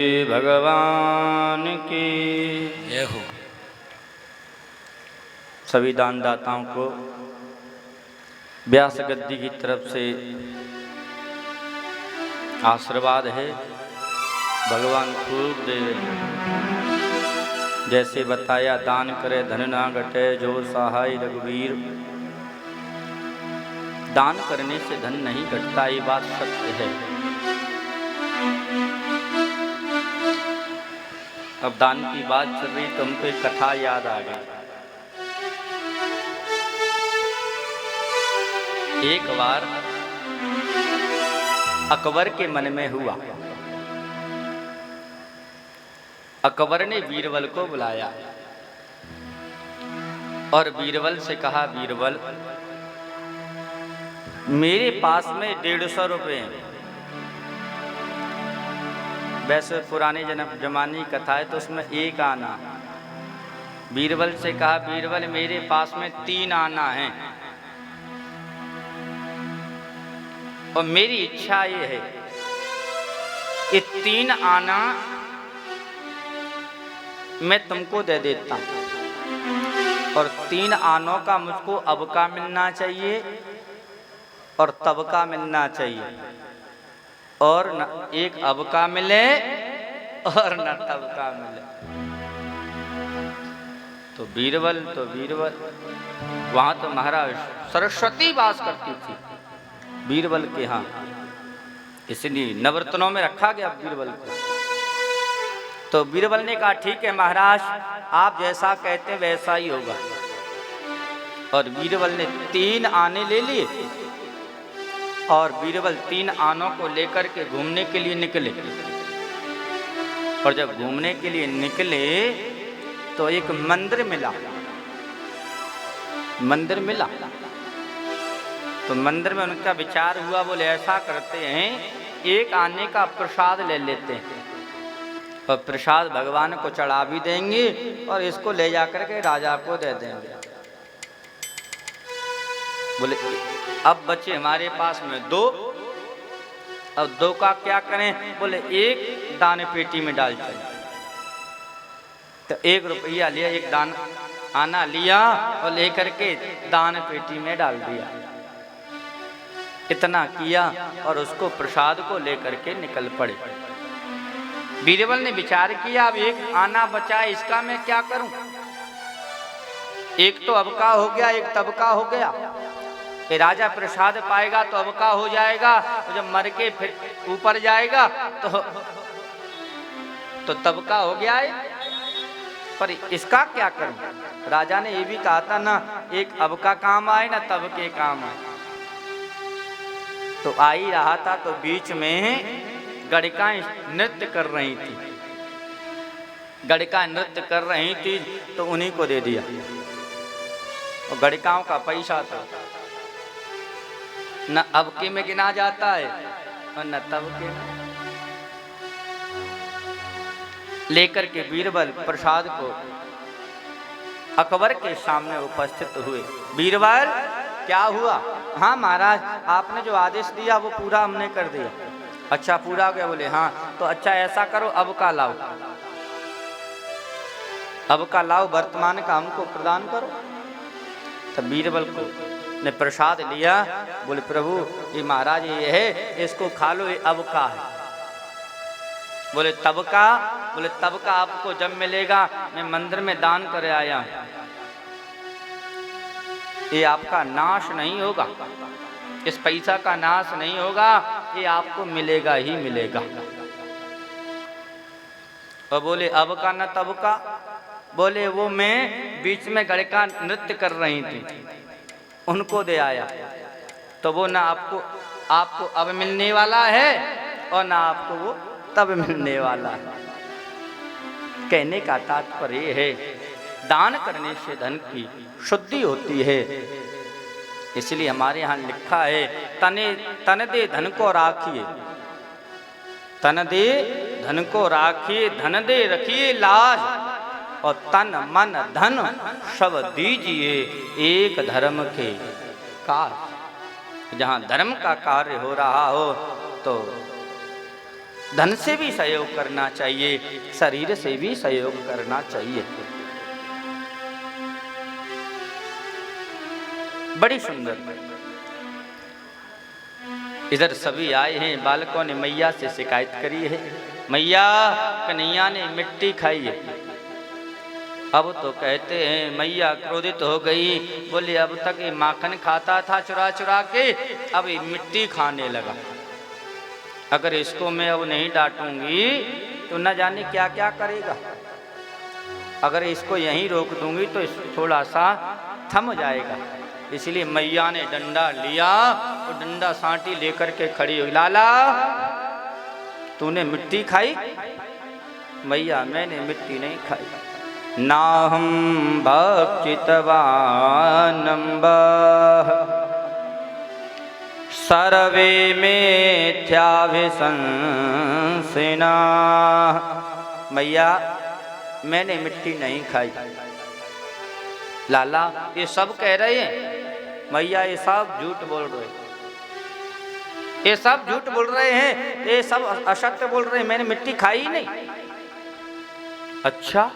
भगवान की जय हो। सभी दानदाताओं को व्यास गद्दी की तरफ से आशीर्वाद है। भगवान खूब दे। जैसे बताया, दान करे धन ना घटे, जो सहाय रघुवीर। दान करने से धन नहीं घटता, ये बात सत्य है। अब दान की बात चल रही तो हमको एक कथा याद आ गई। एक बार अकबर के मन में हुआ। अकबर ने बीरबल को बुलाया और बीरबल से कहा, बीरबल मेरे पास में 150 रुपये हैं। वैसे पुराने जमाने की कथा है तो उसमें एक आना। बीरबल से कहा, बीरबल मेरे पास में 3 आना है और मेरी इच्छा ये है कि 3 आना मैं तुमको दे देता हूं और 3 आनों का मुझको अबका मिलना चाहिए और तबका मिलना चाहिए, और न एक अबका मिले और न तबका मिले। तो बीरबल वहां तो महाराज सरस्वती वास करती थी बीरबल के यहाँ, इसलिए नवरत्नों में रखा गया बीरबल को। तो बीरबल ने कहा, ठीक है महाराज, आप जैसा कहते हैं वैसा ही होगा। और बीरबल ने 3 आने ले लिए और बीरबल 3 आनों को लेकर के घूमने के लिए निकले। और जब घूमने के लिए निकले तो एक मंदिर मिला। तो मंदिर में उनका विचार हुआ, बोले ऐसा करते हैं, एक आने का प्रसाद ले लेते हैं और प्रसाद भगवान को चढ़ा भी देंगे और इसको ले जाकर के राजा को दे देंगे। बोले अब बचे हमारे पास में 2, अब 2 का क्या करें? बोले एक दान पेटी में डाल चले। तो 1 रुपया लिया, एक दान आना लिया और लेकर के दान पेटी में डाल दिया। इतना किया और उसको प्रसाद को लेकर के निकल पड़े। बीरबल ने विचार किया, अब एक आना बचा, इसका मैं क्या करूं? एक तो अबका हो गया, एक तबका हो गया। कि राजा प्रसाद पाएगा तो अबका हो जाएगा, तो जब मर के फिर ऊपर जाएगा तो तबका हो गया है। पर इसका क्या करूं? राजा ने ये भी कहा था ना, एक अबका काम आए ना तबके काम आए। तो आ ही रहा था तो बीच में गड़िकाएं नृत्य कर रही थी। गड़िका नृत्य कर रही थी तो उन्हीं को दे दिया। और गड़िकाओं का पैसा था, न अबके में गिना जाता है और न तबके में। लेकर के बीरबल प्रसाद को अकबर के सामने उपस्थित हुए। बीरबल क्या हुआ? हाँ महाराज, आपने जो आदेश दिया वो पूरा हमने कर दिया। अच्छा पूरा हो गया? बोले हाँ। तो अच्छा ऐसा करो, अबका लाओ, अबका लाओ, वर्तमान का हमको प्रदान करो। तब बीरबल को ने प्रसाद लिया। बोले प्रभु ये महाराज ये है, इसको खा लो, ये अबका है। बोले तबका? बोले तबका आपको जब मिलेगा, मैं मंदिर में दान कर आया हूं, ये आपका नाश नहीं होगा, इस पैसा का नाश नहीं होगा, ये आपको मिलेगा ही मिलेगा। और बोले अबका न तबका? बोले वो मैं बीच में गड़का नृत्य कर रही थी, उनको दे आया। तो वो ना आपको अब मिलने वाला है और ना आपको वो तब मिलने वाला है। कहने का तात्पर्य है, दान करने से धन की शुद्धि होती है। इसलिए हमारे यहाँ लिखा है, तन दे धन को राखिए, तन दे धन को राखिए, धन दे रखिए लाज, और तन मन धन सब दीजिए एक धर्म के कार्य। जहाँ धर्म का कार्य हो रहा हो तो धन से भी सहयोग करना चाहिए, शरीर से भी सहयोग करना चाहिए। बड़ी सुंदर। इधर सभी आए हैं, बालकों ने मैया से शिकायत करी है, मैया कन्हैया ने मिट्टी खाई है। अब तो कहते हैं मैया क्रोधित हो गई, बोले अब तक ये माखन खाता था चुरा चुरा के, अब ये मिट्टी खाने लगा। अगर इसको मैं अब नहीं डांटूंगी तो न जाने क्या क्या करेगा। अगर इसको यहीं रोक दूंगी तो थोड़ा सा थम जाएगा। इसलिए मैया ने डंडा लिया और डंडा सांटी लेकर के खड़ी हुई, लाला तूने मिट्टी खाई? मैया मैंने मिट्टी नहीं खाई। नाहं भक्षितवानम्ब सर्वे मिथ्याभिशंसिना। मैया मैंने मिट्टी नहीं खाई। लाला ये सब कह रहे हैं। मैया ये सब झूठ बोल रहे हैं, ये सब झूठ बोल रहे हैं, ये सब असत्य बोल रहे हैं, मैंने मिट्टी खाई ही नहीं। अच्छा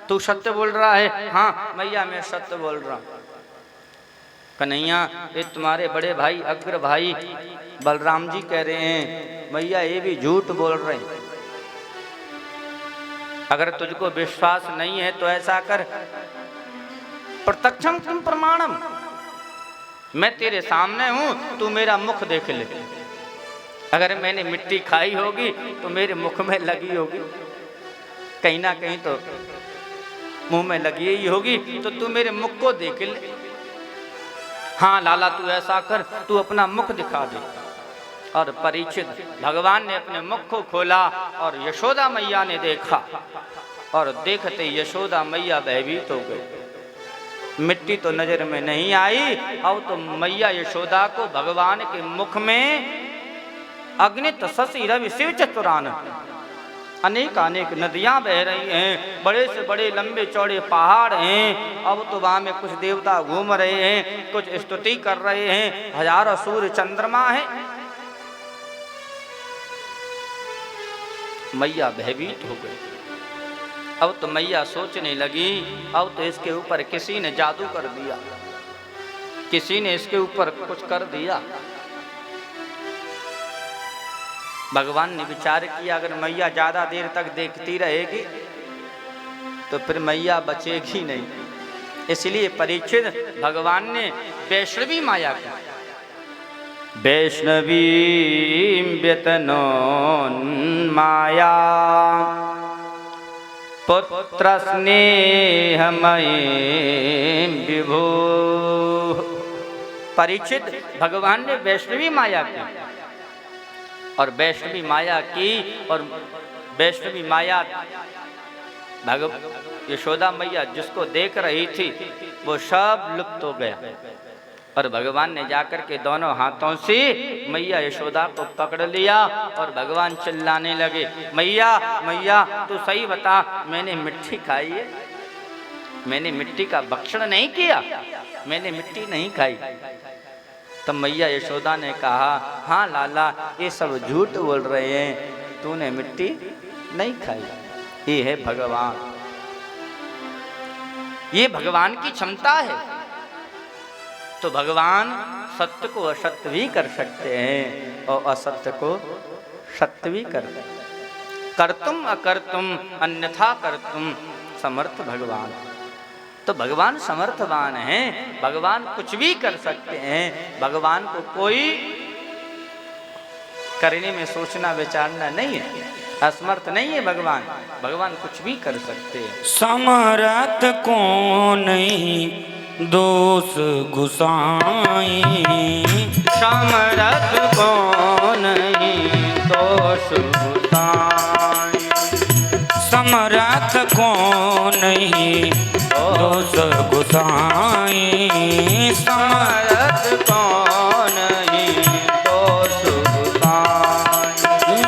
तू सत्य बोल रहा है? हाँ मैया मैं सत्य बोल रहा हूँ। कन्हैया ये तुम्हारे बड़े भाई अग्र भाई बलराम जी कह रहे हैं मैया ये भी झूठ बोल रहे हैं। अगर तुझको विश्वास नहीं है तो ऐसा कर, प्रत्यक्षम तुम प्रमाणम, मैं तेरे सामने हूं, तू मेरा मुख देख ले। अगर मैंने मिट्टी खाई होगी तो मेरे मुख में लगी होगी, कहीं ना कहीं तो मुंह में लगी ही होगी, तो तू मेरे मुख को देख ले। हाँ लाला तू ऐसा कर, तू अपना मुख दिखा दे। और परीक्षित भगवान ने अपने मुख को खोला और यशोदा मैया ने देखा, और देखते यशोदा मैया भयभीत हो गई। मिट्टी तो नजर में नहीं आई, अब तो मैया यशोदा को भगवान के मुख में अग्नित शशि रवि शिव चतुरान अनेक अनेक नदियां बह रही हैं, बड़े से बड़े लंबे चौड़े पहाड़ हैं। अब तो वहां में कुछ देवता घूम रहे हैं, कुछ स्तुति कर रहे हैं, हजारों सूर्य चंद्रमा है। मैया भयभीत हो गई। अब तो मैया सोचने लगी, अब तो इसके ऊपर किसी ने जादू कर दिया, किसी ने इसके ऊपर कुछ कर दिया। भगवान ने विचार किया अगर मैया ज्यादा देर तक देखती रहेगी तो फिर मैया बचेगी नहीं। इसलिए परीक्षित भगवान ने वैष्णवी माया की, वैष्णवी व्यतनो माया पुत्र स्नेहमयी विभो। परीक्षित भगवान ने वैष्णवी माया की, और वैष्णवी माया की, और वैष्णवी माया यशोदा मैया जिसको देख रही थी वो सब लुप्त हो गया। और भगवान ने जाकर के दोनों हाथों से मैया यशोदा को पकड़ लिया और भगवान चिल्लाने लगे, मैया मैया तू सही बता, मैंने मिट्टी खाई है? मैंने मिट्टी का भक्षण नहीं किया, मैंने मिट्टी नहीं खाई। तब मैया यशोदा ने कहा, हाँ लाला ये सब झूठ बोल रहे हैं, तूने मिट्टी नहीं खाई। ये है भगवान, ये भगवान की क्षमता है। तो भगवान सत्य को असत्य भी कर सकते हैं और असत्य को सत्य भी कर सकते हैं। कर्तुम अकर्तुम अन्यथा कर्तुम समर्थ भगवान। तो भगवान समर्थवान हैं, भगवान कुछ भी कर सकते हैं। भगवान को कोई करने में सोचना विचारना नहीं है, असमर्थ नहीं है भगवान, भगवान कुछ भी कर सकते हैं। समर्थ को नहीं दोष गुसाई, समर्थ को नहीं दोष गुसाई, समर्थ को नहीं दोष गुसाई, समर्थ को नहीं दोष गुसाई।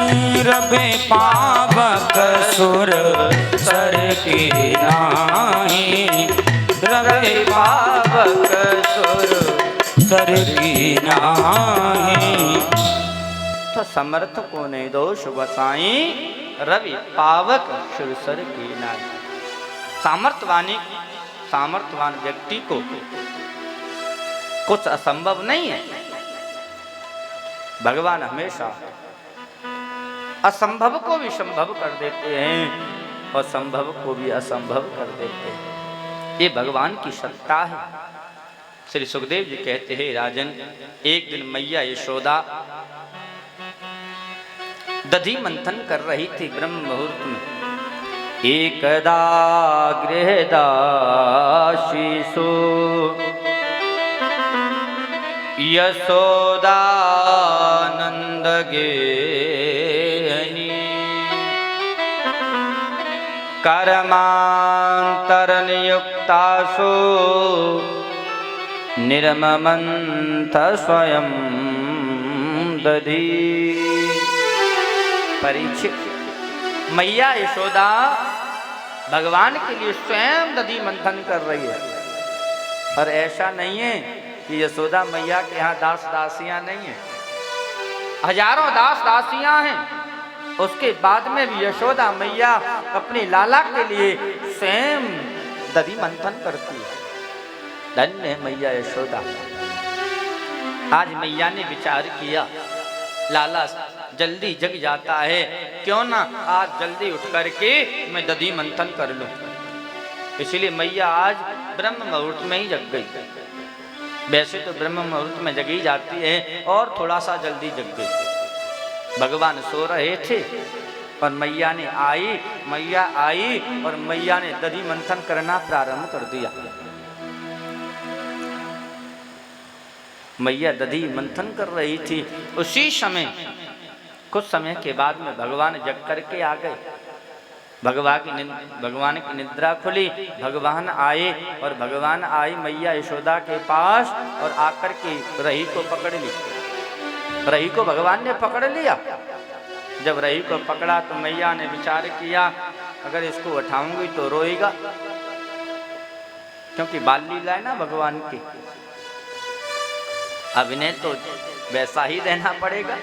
रबे पावक सुर सर की नाही, रबे पावक सुर सर की नाही। तो समर्थ को नहीं दोष गोसाई, रवि पावक शिवसर की नाई। सामर्थ्यवान व्यक्ति को कुछ असंभव नहीं है। भगवान हमेशा असंभव को भी संभव कर देते हैं और संभव को भी असंभव कर देते हैं। ये भगवान की सत्ता है। श्री सुखदेव जी कहते हैं, राजन, एक दिन मैया यशोदा दधि मंथन कर रही थी ब्रह्म मुहूर्त में। एकदा गृहदासीसु यशोदानंद गेनी कर्मांतर नियुक्तासु निर्ममंथ स्वयं दधि। परीक्षित, मैया यशोदा भगवान के लिए स्वयं दधि मंथन कर रही है। और ऐसा नहीं है कि यशोदा मैया के यहाँ दास दासियां नहीं है, हजारों दास दासियां हैं। उसके बाद में भी यशोदा मैया अपने लाला के लिए स्वयं दधि मंथन करती है। धन्य है मैया यशोदा। आज मैया ने विचार किया, लाला जल्दी जग जाता है, क्यों ना आज जल्दी उठ करके मैं दधि मंथन कर लूं। इसलिए मैया आज ब्रह्म मुहूर्त में ही जग गई। वैसे तो ब्रह्म मुहूर्त में जगी जाती है और थोड़ा सा जल्दी जग गई। भगवान सो रहे थे और मैया आई और मैया ने दधि मंथन करना प्रारंभ कर दिया। मैया दधि मंथन कर रही थी। उसी समय कुछ समय के बाद में भगवान जग करके आ गए। भगवान की निद्रा खुली, भगवान आए और भगवान आई मैया यशोदा के पास और आकर के रही को पकड़ ली। रही को भगवान ने पकड़ लिया। जब रही को पकड़ा तो मैया ने विचार किया, अगर इसको उठाऊंगी तो रोएगा, क्योंकि बाल लीला है ना भगवान की। अभिनय तो वैसा ही रहना पड़ेगा।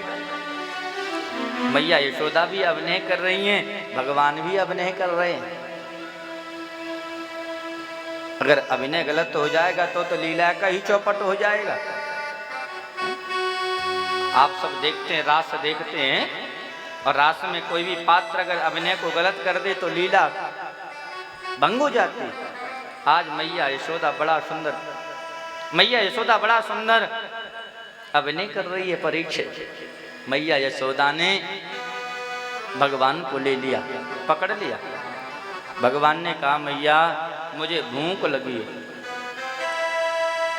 मैया यशोदा भी अभिनय कर रही हैं, भगवान भी अभिनय कर रहे हैं। अगर अभिनय गलत हो जाएगा तो लीला का ही चौपट हो जाएगा। आप सब देखते हैं, रास देखते हैं, और रास में कोई भी पात्र अगर अभिनय को गलत कर दे तो लीला भंग हो जाती है। आज मैया यशोदा बड़ा सुंदर अभिनय कर रही है। परीक्षित, मैया यशोदा ने भगवान को ले लिया, पकड़ लिया। भगवान ने कहा, मैया मुझे भूख लगी है,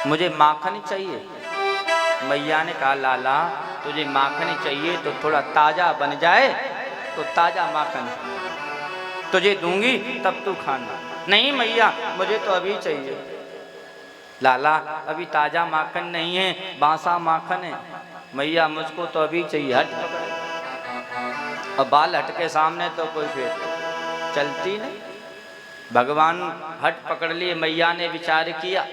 मुझे माखन चाहिए। मैया ने कहा, लाला तुझे माखन चाहिए तो थोड़ा ताजा बन जाए तो ताजा माखन तुझे दूंगी, तब तू खाना। नहीं मैया, मुझे तो अभी चाहिए। लाला अभी ताजा माखन नहीं है, बासा माखन है। मैया मुझको तो अभी चाहिए। हट पकड़, और बाल हट के सामने तो कोई फिर चलती नहीं। भगवान हट पकड़ लिए। मैया ने विचार किया,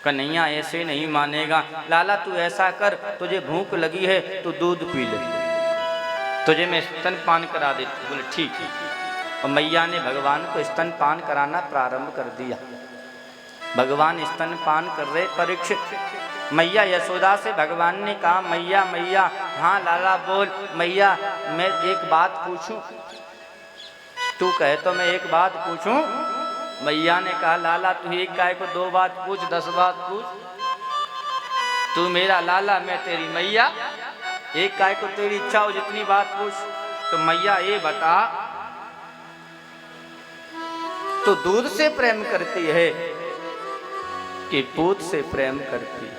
कन्हैया ऐसे नहीं मानेगा। लाला तू ऐसा कर, तुझे भूख लगी है तो दूध पी ले, तुझे मैं स्तनपान करा देती। बोले ठीक है। और मैया ने भगवान को स्तनपान कराना प्रारंभ कर दिया। भगवान स्तनपान कर रहे। परीक्षित, मैया यशोदा से भगवान ने कहा, मैया मैया, हाँ लाला बोल। मैया मैं एक बात पूछूं? तू कहे तो मैं एक बात पूछूं? मैया ने कहा, लाला तू एक गाय को 2 बात पूछ, 10 बात पूछ। तू मेरा लाला, मैं तेरी मैया, एक गाय को तेरी इच्छा हो जितनी बात पूछ। तो मैया ये बता, तू दूध से प्रेम करती है कि पूत से प्रेम करती है?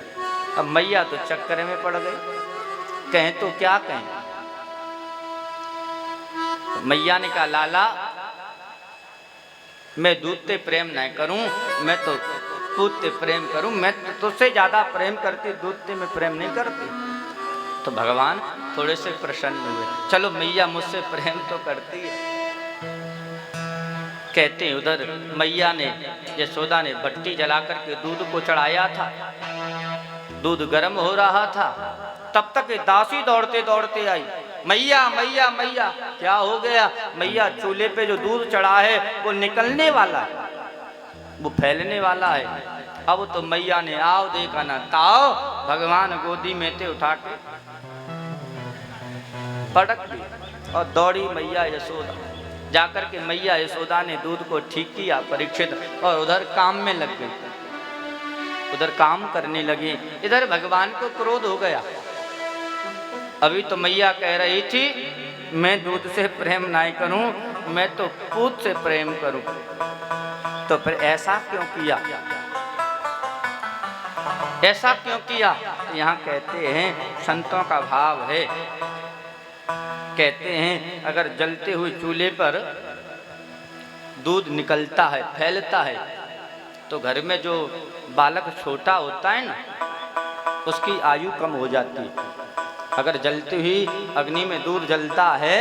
अब मैया तो चक्कर में पड़ गई, कहें तो क्या कहें। तो मैया ने कहा, लाला मैं दूध से प्रेम नहीं करूं, मैं तो पूत से प्रेम करूं। मैं तो तुझसे ज्यादा प्रेम करती, दूध से मैं प्रेम नहीं करती। तो भगवान थोड़े से प्रसन्न हुए। चलो मैया मुझसे प्रेम तो करती है। कहते हैं उधर मैया ने, यशोदा ने भट्टी जला करके दूध को चढ़ाया था। दूध गर्म हो रहा था, तब तक दासी दौड़ते दौड़ते आई। मैया मैया मैया, क्या हो गया? मैया चूल्हे पे जो दूध चढ़ा है वो निकलने वाला है, वो फैलने वाला है। अब तो मैया ने आओ देखा ना ताओ, भगवान गोदी में थे, उठा के पटक दी और दौड़ी मैया यशोदा। जाकर के मैया यशोदा ने दूध को ठीक किया परीक्षित, और उधर काम में लग गई, उधर काम करने लगी। इधर भगवान को क्रोध हो गया। अभी तो मैया कह रही थी मैं दूध से प्रेम नहीं करूं, मैं तो पूत से प्रेम करूं। तो फिर ऐसा क्यों किया, ऐसा क्यों किया? यहाँ कहते हैं संतों का भाव है, कहते हैं अगर जलते हुए चूल्हे पर दूध निकलता है, फैलता है, तो घर में जो बालक छोटा होता है ना, उसकी आयु कम हो जाती है। अगर जलती हुई अग्नि में दूध जलता है,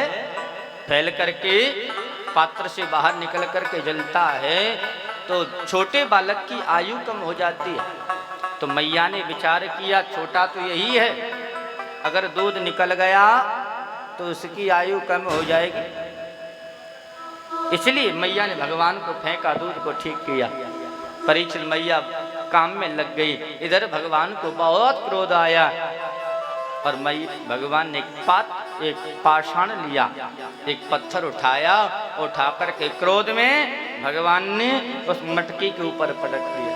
फैल करके पात्र से बाहर निकल करके जलता है, तो छोटे बालक की आयु कम हो जाती है। तो मैया ने विचार किया छोटा तो यही है, अगर दूध निकल गया तो उसकी आयु कम हो जाएगी। इसलिए मैया ने भगवान को फेंका, दूध को ठीक किया। परीक्षित मैया काम में लग गई। इधर भगवान को बहुत क्रोध आया और भगवान ने एक पाषाण लिया, एक पत्थर उठाया, उठा करके क्रोध में भगवान ने उस मटकी के ऊपर पटक दिया।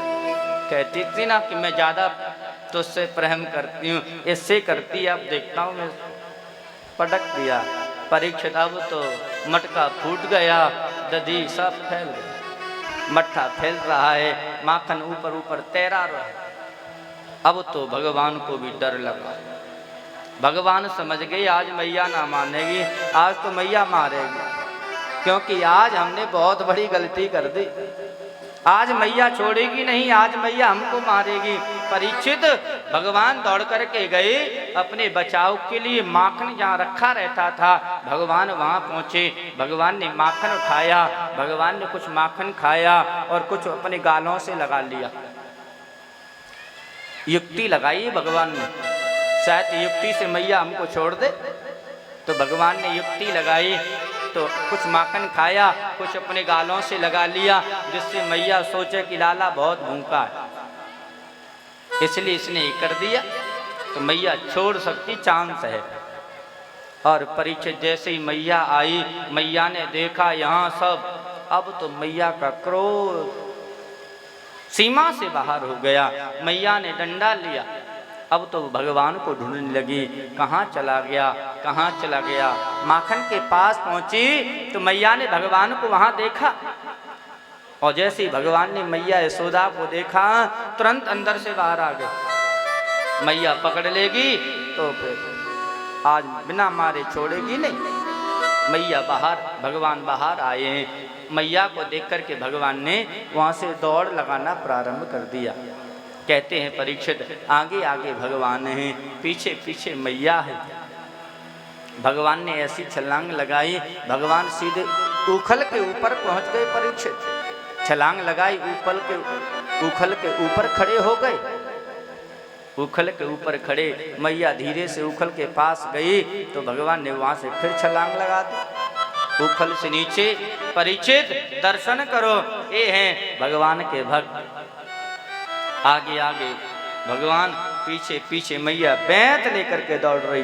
कहती थी ना कि मैं ज्यादा तुझसे प्रेम करती हूँ, इससे करती, अब देखता हूँ मैं, पटक दिया। परीक्षित अब तो मटका फूट गया, दधी सब फैल गया, मट्ठा फैल रहा है, माखन ऊपर ऊपर तैरा रहा है। अब तो भगवान को भी डर लगा। भगवान समझ गए आज मैया ना मानेगी, आज तो मैया मारेगी, क्योंकि आज हमने बहुत बड़ी गलती कर दी। आज मैया छोड़ेगी नहीं, आज मैया हमको मारेगी। परीक्षित भगवान दौड़ करके गए अपने बचाव के लिए। माखन जहाँ रखा रहता था भगवान वहाँ पहुँचे। भगवान ने माखन उठाया, भगवान ने कुछ माखन खाया और कुछ अपने गालों से लगा लिया। युक्ति लगाई भगवान ने, शायद युक्ति से मैया हमको छोड़ दे, तो भगवान ने युक्ति लगाई, तो कुछ माखन खाया, कुछ अपने गालों से लगा लिया, जिससे मैया सोचे कि लाला बहुत भूखा है, इसलिए इसने ही कर दिया, तो मैया छोड़ सकती चांस है। और परीक्षित जैसे ही मैया आई, मैया ने देखा यहाँ सब, अब तो मैया का क्रोध सीमा से बाहर हो गया। मैया ने डंडा लिया, अब तो भगवान को ढूंढने लगी, कहाँ चला गया, कहाँ चला गया। माखन के पास पहुंची तो मैया ने भगवान को वहां देखा, और जैसे ही भगवान ने मैया यशोदा को देखा तुरंत अंदर से बाहर आ गए। मैया पकड़ लेगी तो फिर आज बिना मारे छोड़ेगी नहीं। मैया बाहर, भगवान बाहर आए हैं। मैया को देख करके भगवान ने वहां से दौड़ लगाना प्रारंभ कर दिया। कहते हैं परीक्षित आगे आगे भगवान हैं, पीछे पीछे मैया है। भगवान ने ऐसी छलांग लगाई, भगवान सीधे उखल के ऊपर पहुंच गए। परीक्षित छलांग लगाई, उखल के ऊपर खड़े हो गए। उखल के ऊपर खड़े, मैया धीरे से उखल के पास गई तो भगवान ने वहां से फिर छलांग लगा दी उखल से नीचे। परीक्षित दर्शन करो, ये हैं भगवान के भक्त। आगे आगे भगवान, पीछे पीछे मैया बैंत लेकर के दौड़ रही।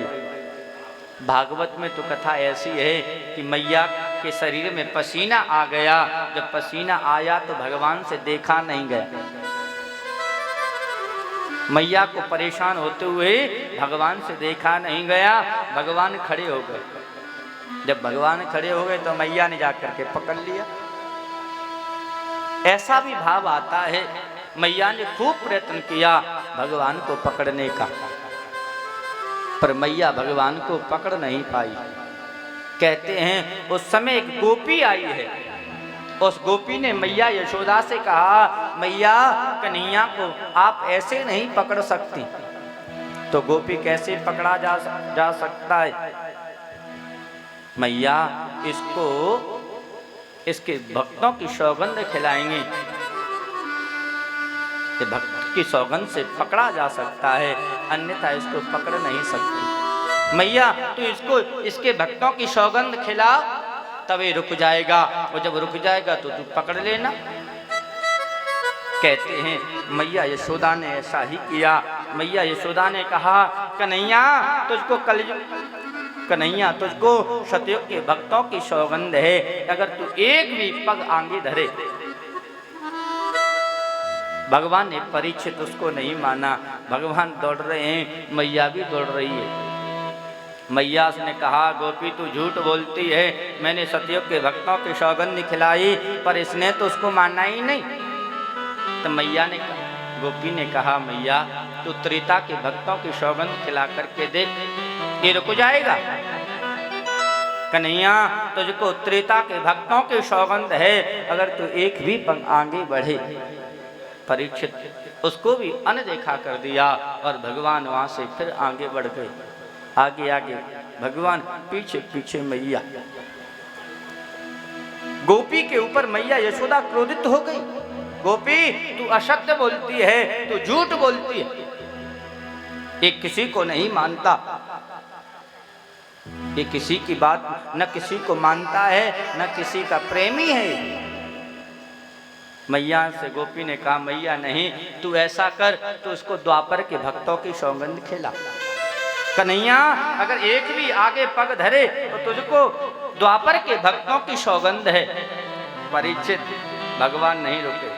भागवत में तो कथा ऐसी है कि मैया के शरीर में पसीना आ गया। जब पसीना आया तो भगवान से देखा नहीं गया। मैया को परेशान होते हुए भगवान से देखा नहीं गया। भगवान खड़े हो गए। जब भगवान खड़े हो गए तो मैया ने जाकर के पकड़ लिया। ऐसा भी भाव आता है, मैया ने खूब प्रयत्न किया भगवान को पकड़ने का, पर मैया भगवान को पकड़ नहीं पाई। कहते हैं उस समय एक गोपी आई है। उस गोपी ने मैया यशोदा से कहा, मैया कन्हैया को आप ऐसे नहीं पकड़ सकती। तो गोपी कैसे पकड़ा जा सकता है? मैया इसको इसके भक्तों की सौगंध खिलाएंगे। ये भक्त की सौगंध से पकड़ा जा सकता है, अन्यथा इसको पकड़ नहीं सकते। मैया तू इसको इसके भक्तों की सौगंध खिला, तभी रुक जाएगा, और जब रुक जाएगा तो तू पकड़ लेना। कहते हैं मैया यशोदा ने ऐसा ही किया। मैया यशोदा ने कहा, कन्हैया तुझको कन्हैया तुझको सतयुग के भक्तों की सौगंध है, अगर तू एक भी पग आगे धरे। भगवान ने परीक्षित उसको नहीं माना। भगवान दौड़ रहे हैं, मैया भी दौड़ रही है। मैया ने कहा, गोपी तू झूठ बोलती है, मैंने सतयुग के भक्तों की सौगंध खिलाई, पर इसने तो उसको माना ही नहीं। तो मैया ने कहा, गोपी ने कहा, मैया तू त्रेता के भक्तों की सौगंध खिला करके देख, ये रुक जाएगा। कन्हैया तुझको त्रेता के भक्तों की सौगंध है, अगर तू एक भी पग आगे बढ़े। परीक्षित उसको भी अनदेखा कर दिया और भगवान वहां से फिर आगे बढ़ गए। आगे आगे भगवान, पीछे पीछे मैया। गोपी के ऊपर मैया यशोदा क्रोधित हो गई। गोपी तू असत्य बोलती है, तू झूठ बोलती है, ये किसी को नहीं मानता, ये किसी की बात न किसी को मानता है, न किसी का प्रेमी है। मैया से गोपी ने कहा, मैया नहीं, तू ऐसा कर, तू उसको द्वापर के भक्तों की सौगंध खिला। कन्हैया अगर एक भी आगे पग धरे तो तुझको द्वापर के भक्तों की सौगंध है। परीक्षित भगवान नहीं रुके,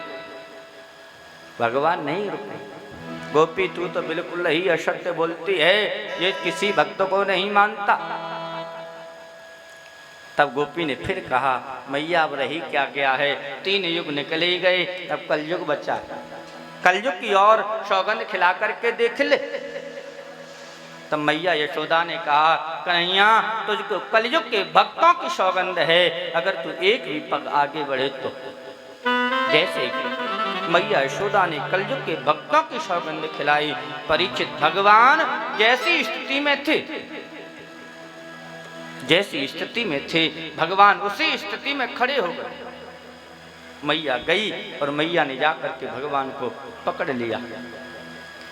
भगवान नहीं रुके। गोपी तू तो बिल्कुल ही असत्य बोलती है, ये किसी भक्त को नहीं मानता। तब गोपी ने फिर कहा, मैया अब रही क्या गया है, 3 युग निकल ही गए, अब कलयुग बचा, कलयुग की और सौगंध खिला करके देख ले। तब मैया यशोदा ने कहा, कन्हैया तुझको कलयुग के भक्तों की सौगंध है, अगर तू एक भी पग आगे बढ़े तो। जैसे मैया यशोदा ने कलयुग के भक्तों की सौगंध खिलाई। परीक्षित भगवान जैसी स्थिति में थे, जैसी स्थिति में थे भगवान उसी स्थिति में खड़े हो गए। मैया गई और मैया ने जाकर के भगवान को पकड़ लिया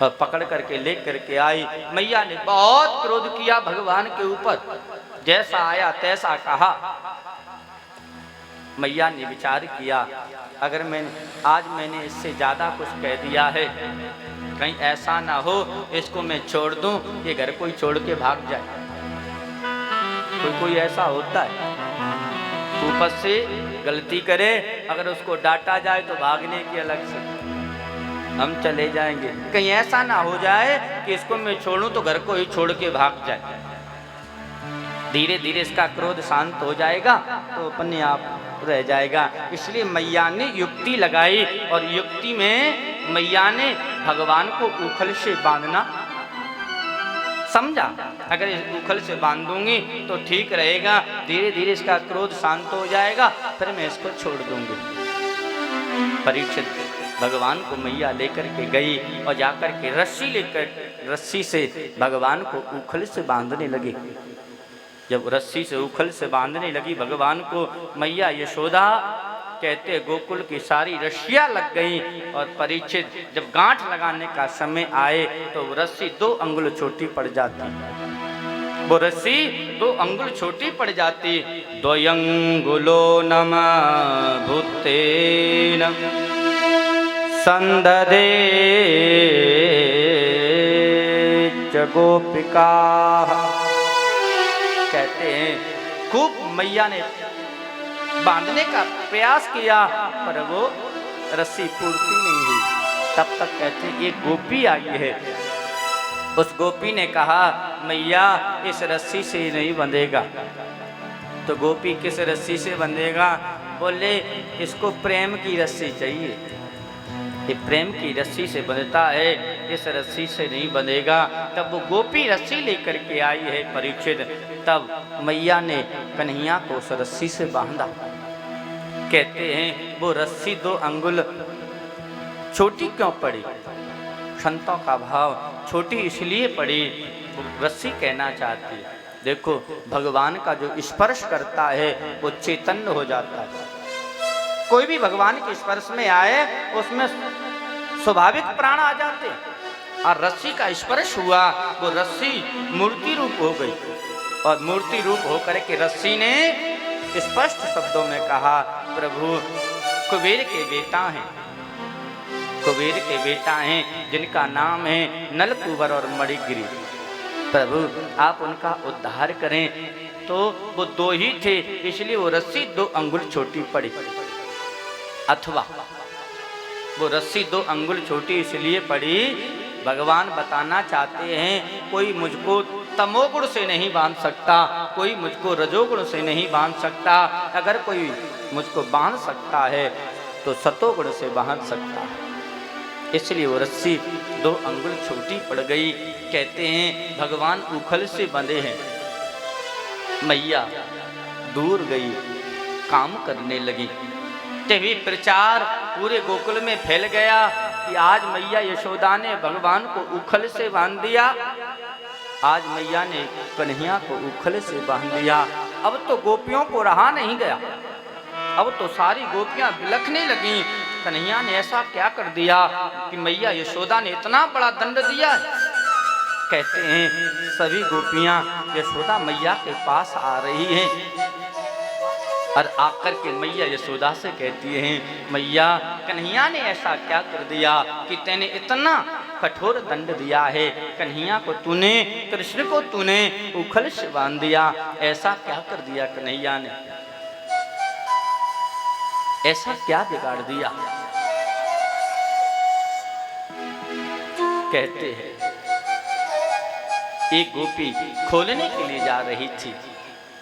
और पकड़ करके ले करके आई। मैया ने बहुत क्रोध किया भगवान के ऊपर, जैसा आया तैसा कहा। मैया ने विचार किया, अगर मैंने इससे ज्यादा कुछ कह दिया है, कहीं ऐसा ना हो इसको मैं छोड़ दूं, ये घर कोई छोड़ के भाग जाए। कोई ऐसा होता है, ऊपर से गलती करे, अगर उसको डांटा जाए तो भागने की अलग से हम चले जाएंगे। कहीं ऐसा ना हो जाए कि इसको मैं छोड़ूं तो घर को ही छोड़ के भाग जाए। धीरे धीरे इसका क्रोध शांत हो जाएगा तो अपने आप रह जाएगा। इसलिए मैया ने युक्ति लगाई, और युक्ति में मैया ने भगवान को उखल से बांधना समझा। अगर इस उखल से बांधूंगी तो ठीक रहेगा, धीरे धीरे इसका क्रोध शांत हो जाएगा, फिर मैं इसको छोड़ दूंगी। परीक्षित भगवान को मैया लेकर के गई और जाकर के रस्सी से भगवान को उखल से बांधने लगी। जब रस्सी से उखल से बांधने लगी भगवान को, मैया यशोदा कहते गोकुल की सारी रस्सियां लग गई। और परीक्षित जब गांठ लगाने का समय आए तो वो रस्सी 2 अंगुल छोटी पड़ जाती, वो रस्सी 2 अंगुल छोटी पड़ जाती। 2 अंगुलो नम भूतेन संददे च गोपिका। कहते हैं खूब मैया ने बांधने का प्रयास किया, पर वो रस्सी पूर्ति नहीं हुई। तब तक कहते हैं एक गोपी आई है। उस गोपी ने कहा, मैया इस रस्सी से नहीं बंधेगा। तो गोपी किस रस्सी से बंधेगा? बोले इसको प्रेम की रस्सी चाहिए, ये प्रेम की रस्सी से बंधता है, इस रस्सी से नहीं बंधेगा। तब वो गोपी रस्सी लेकर के आई है परीक्षित। तब मैया ने कन्हैया को उस रस्सी से बांधा। कहते हैं वो रस्सी 2 अंगुल छोटी क्यों पड़ी? संतों का भाव छोटी इसलिए पड़ी, रस्सी कहना चाहती है। देखो भगवान का जो स्पर्श करता है वो चैतन्य हो जाता है। कोई भी भगवान के स्पर्श में आए उसमें स्वाभाविक प्राण आ जाते हैं। और रस्सी का स्पर्श हुआ, वो रस्सी मूर्ति रूप हो गई और मूर्ति रूप होकर के रस्सी ने स्पष्ट शब्दों में कहा, प्रभु कुबेर के बेटा हैं, कुबेर के बेटा हैं जिनका नाम है नलकुबर और मणिगिरी। प्रभु आप उनका उद्धार करें। तो वो दो ही थे, इसलिए वो रस्सी 2 अंगुल छोटी पड़ी, अथवा वो रस्सी 2 अंगुल छोटी इसलिए पड़ी, भगवान बताना चाहते हैं कोई मुझको तमोगुण से नहीं बांध सकता, कोई मुझको रजोगुण से नहीं बांध सकता। अगर कोई मुझको बांध सकता है तो सतोगुण से बांध सकता है। इसलिए वो रस्सी 2 अंगुल छोटी पड़ गई। कहते हैं भगवान उखल से बंधे हैं, मैया दूर गई, काम करने लगी। तभी प्रचार पूरे गोकुल में फैल गया कि आज मैया यशोदा ने भगवान को उखल से बांध दिया, आज मैया ने कन्हैया को उखल से बांध दिया। अब तो गोपियों को रहा नहीं गया, अब तो सारी गोपियां बिलखने लगी, कन्हैया ने ऐसा क्या कर दिया कि मैया यशोदा ने इतना बड़ा दंड दिया है। कहते हैं सभी गोपियां यशोदा मैया के पास आ रही हैं और आकर के मैया यशोदा से कहती हैं, मैया कन्हैया ने ऐसा क्या कर दिया कि तैने इतना कठोर दंड दिया है, कन्हैया को तूने, कृष्ण को तूने उखल से बांध दिया, ऐसा क्या कर दिया कन्हैया ने, ऐसा क्या बिगाड़ दिया। कहते हैं एक गोपी खोलने के लिए जा रही थी,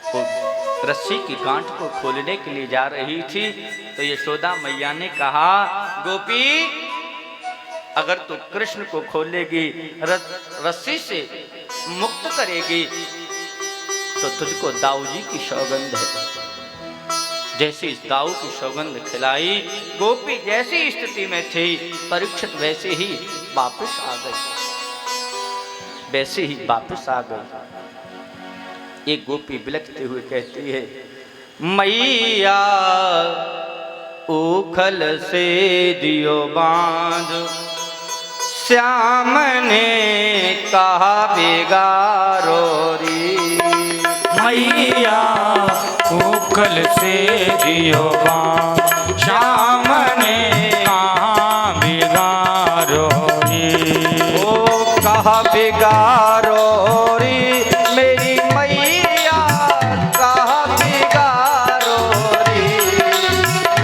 वो रस्सी की गांठ को खोलने के लिए जा रही थी, तो यशोदा मैया ने कहा, गोपी अगर तू कृष्ण को खोलेगी, रस्सी से मुक्त करेगी, तो तुझको दाऊ जी की सौगंध है। जैसी इस दाऊ की सौगंध खिलाई, गोपी जैसी स्थिति में थी परीक्षित वैसे ही वापस आ गई, वैसे ही वापस आ गई। एक गोपी बिलखते हुए कहती है, मैया उखल से दियो बांध, श्याम ने कहा बिगारो री। मैया उखल से दियो बांध, श्याम ने कहा बिगारो री। ओ कहा बिगारो री मेरी मैया, कहा बिगारो री।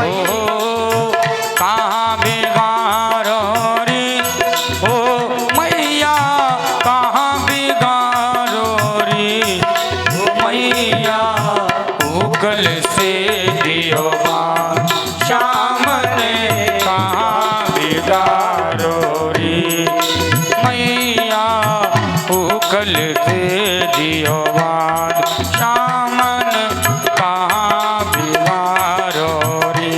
ओ कहाँ बिगारो री, ओ मैया कहाँ बिगारो री। ओ मैया उगल से दियो बांध, श्याम ने कहाँ बिगारो री। मैया उगल से दियो बांध, श्याम ने कहाँ बिगारो री।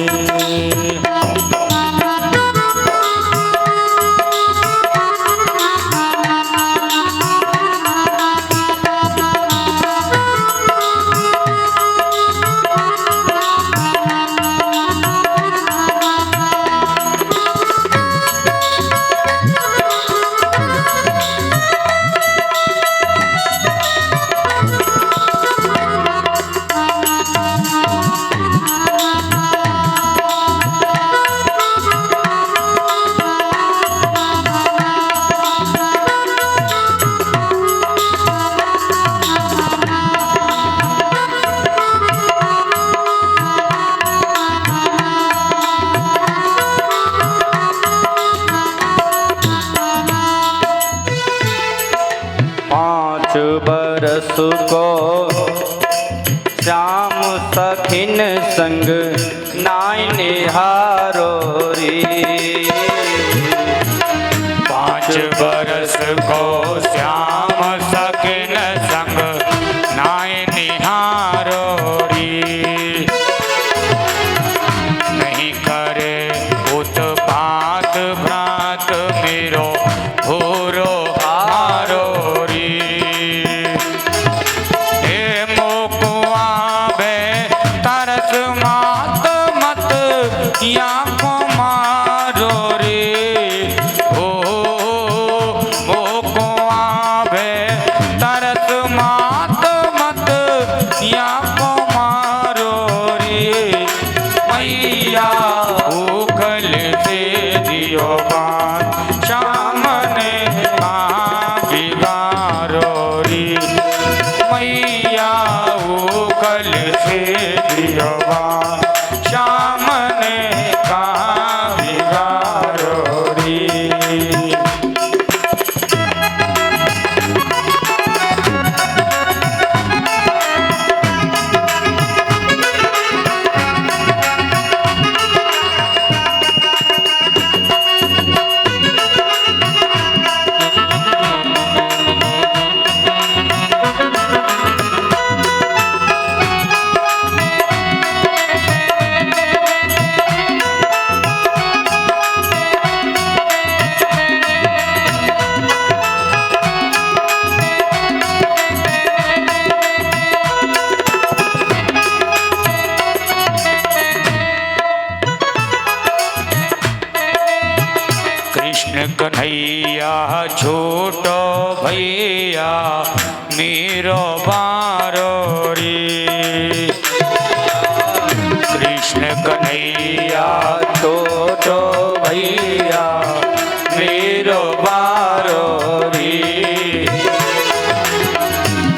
बरस को श्याम सखिन संग नाय निहारो री। 5 बरस को श्याम सकिन संग नाय निहारो री। नहीं करे उत्पात भ्रात मेरो भूरो हारो री। हे मोकुआ बे तरस मात मत या को मारो रे। दियो बाण श्याम ने कहाँ बिगाड़ो री। कन्हैया छोटो भैया मीरो बारो री। कृष्ण कन्हैया छोटो भैया मीरो बारो री।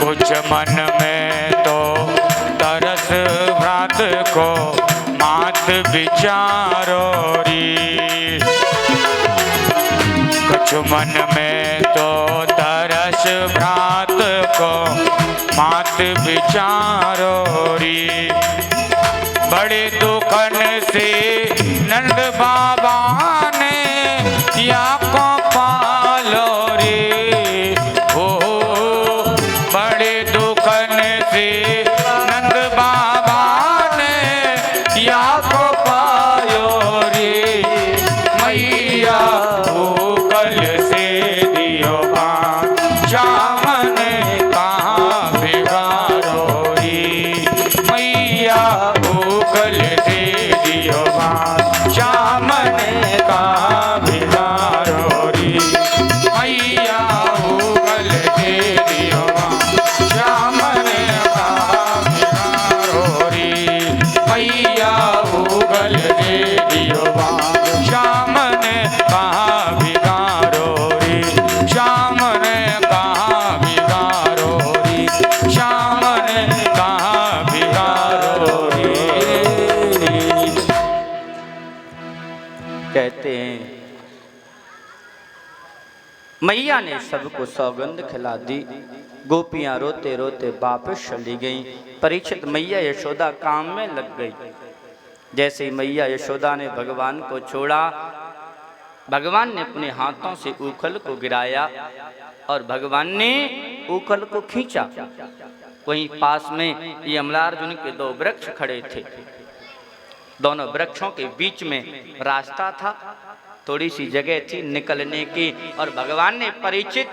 कुछ मन में तो तरस भ्रात को मात विचारो री। कुछ मन में तो तरस भ्रात को मात विचारो री। बड़े दुखन से नंद बाबा ने या को पालो रे। हो बड़े दुखन से नंद बाबा ने या को पायो रे। मैया कल से दियो बाण श्याम ने कहाँ बिगाड़ो री। मैया कल से दियो बाण श्याम ने कहाँ बिगाड़ो री। मैया कल से दियो बाण श्याम ने कहाँ बिगाड़ो री। मैया कल से दियो बाण श्याम ने कहाँ बिगाड़ो री। श्याम ने कहाँ बिगाड़ो री। श्याम ने कहाँ बिगाड़ो री। कहते हैं मैया ने सबको सौगंध खिला दी। गोपियां रोते रोते वापस चली गईं। परीक्षित मैया यशोदा काम में लग गई। जैसे ही मैया यशोदा ने भगवान को छोड़ा, भगवान ने अपने हाथों से ऊखल को गिराया और भगवान ने ऊखल को खींचा। वहीं पास में यमलार्जुन के दो वृक्ष खड़े थे। दोनों वृक्षों के बीच में रास्ता था, थोड़ी सी जगह थी निकलने की, और भगवान ने परीक्षित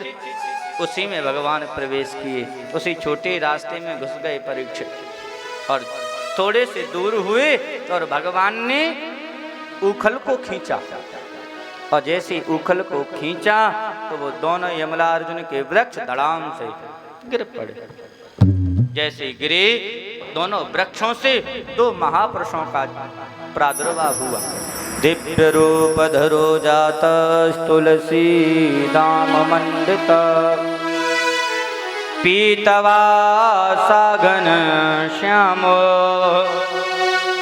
उसी में भगवान प्रवेश किए। उसी छोटे रास्ते में घुस गए परीक्षित और थोड़े से दूर हुए और भगवान ने ऊखल को खींचा। और जैसे ऊखल को खींचा तो वो दोनों यमलार्जुन के वृक्ष धड़ाम से गिर पड़े। जैसे गिरे, दोनों वृक्षों से दो महापुरुषों का प्रादुर्भाव हुआ। दिव्य रूप धरो जात तुलसी दाम मंडित, पीतवासा घन श्यामो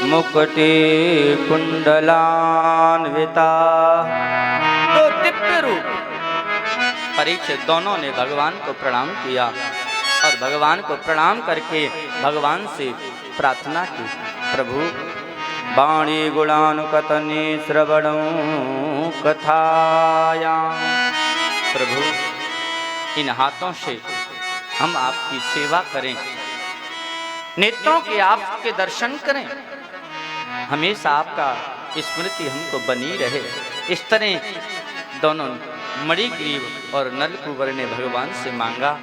मुकुटि कुंडलान्विता। तो दिव्य रूप परीक्षित दोनों ने भगवान को प्रणाम किया और भगवान को प्रणाम करके भगवान से प्रार्थना की, प्रभु वाणी गुणानुकतने श्रवणं कथायां। प्रभु इन हाथों से हम आपकी सेवा करें, नेत्रों के आपके दर्शन करें, हमेशा आपका स्मृति हमको बनी रहे। इस तरह दोनों मणिग्रीव और नलकुबर ने भगवान से मांगा।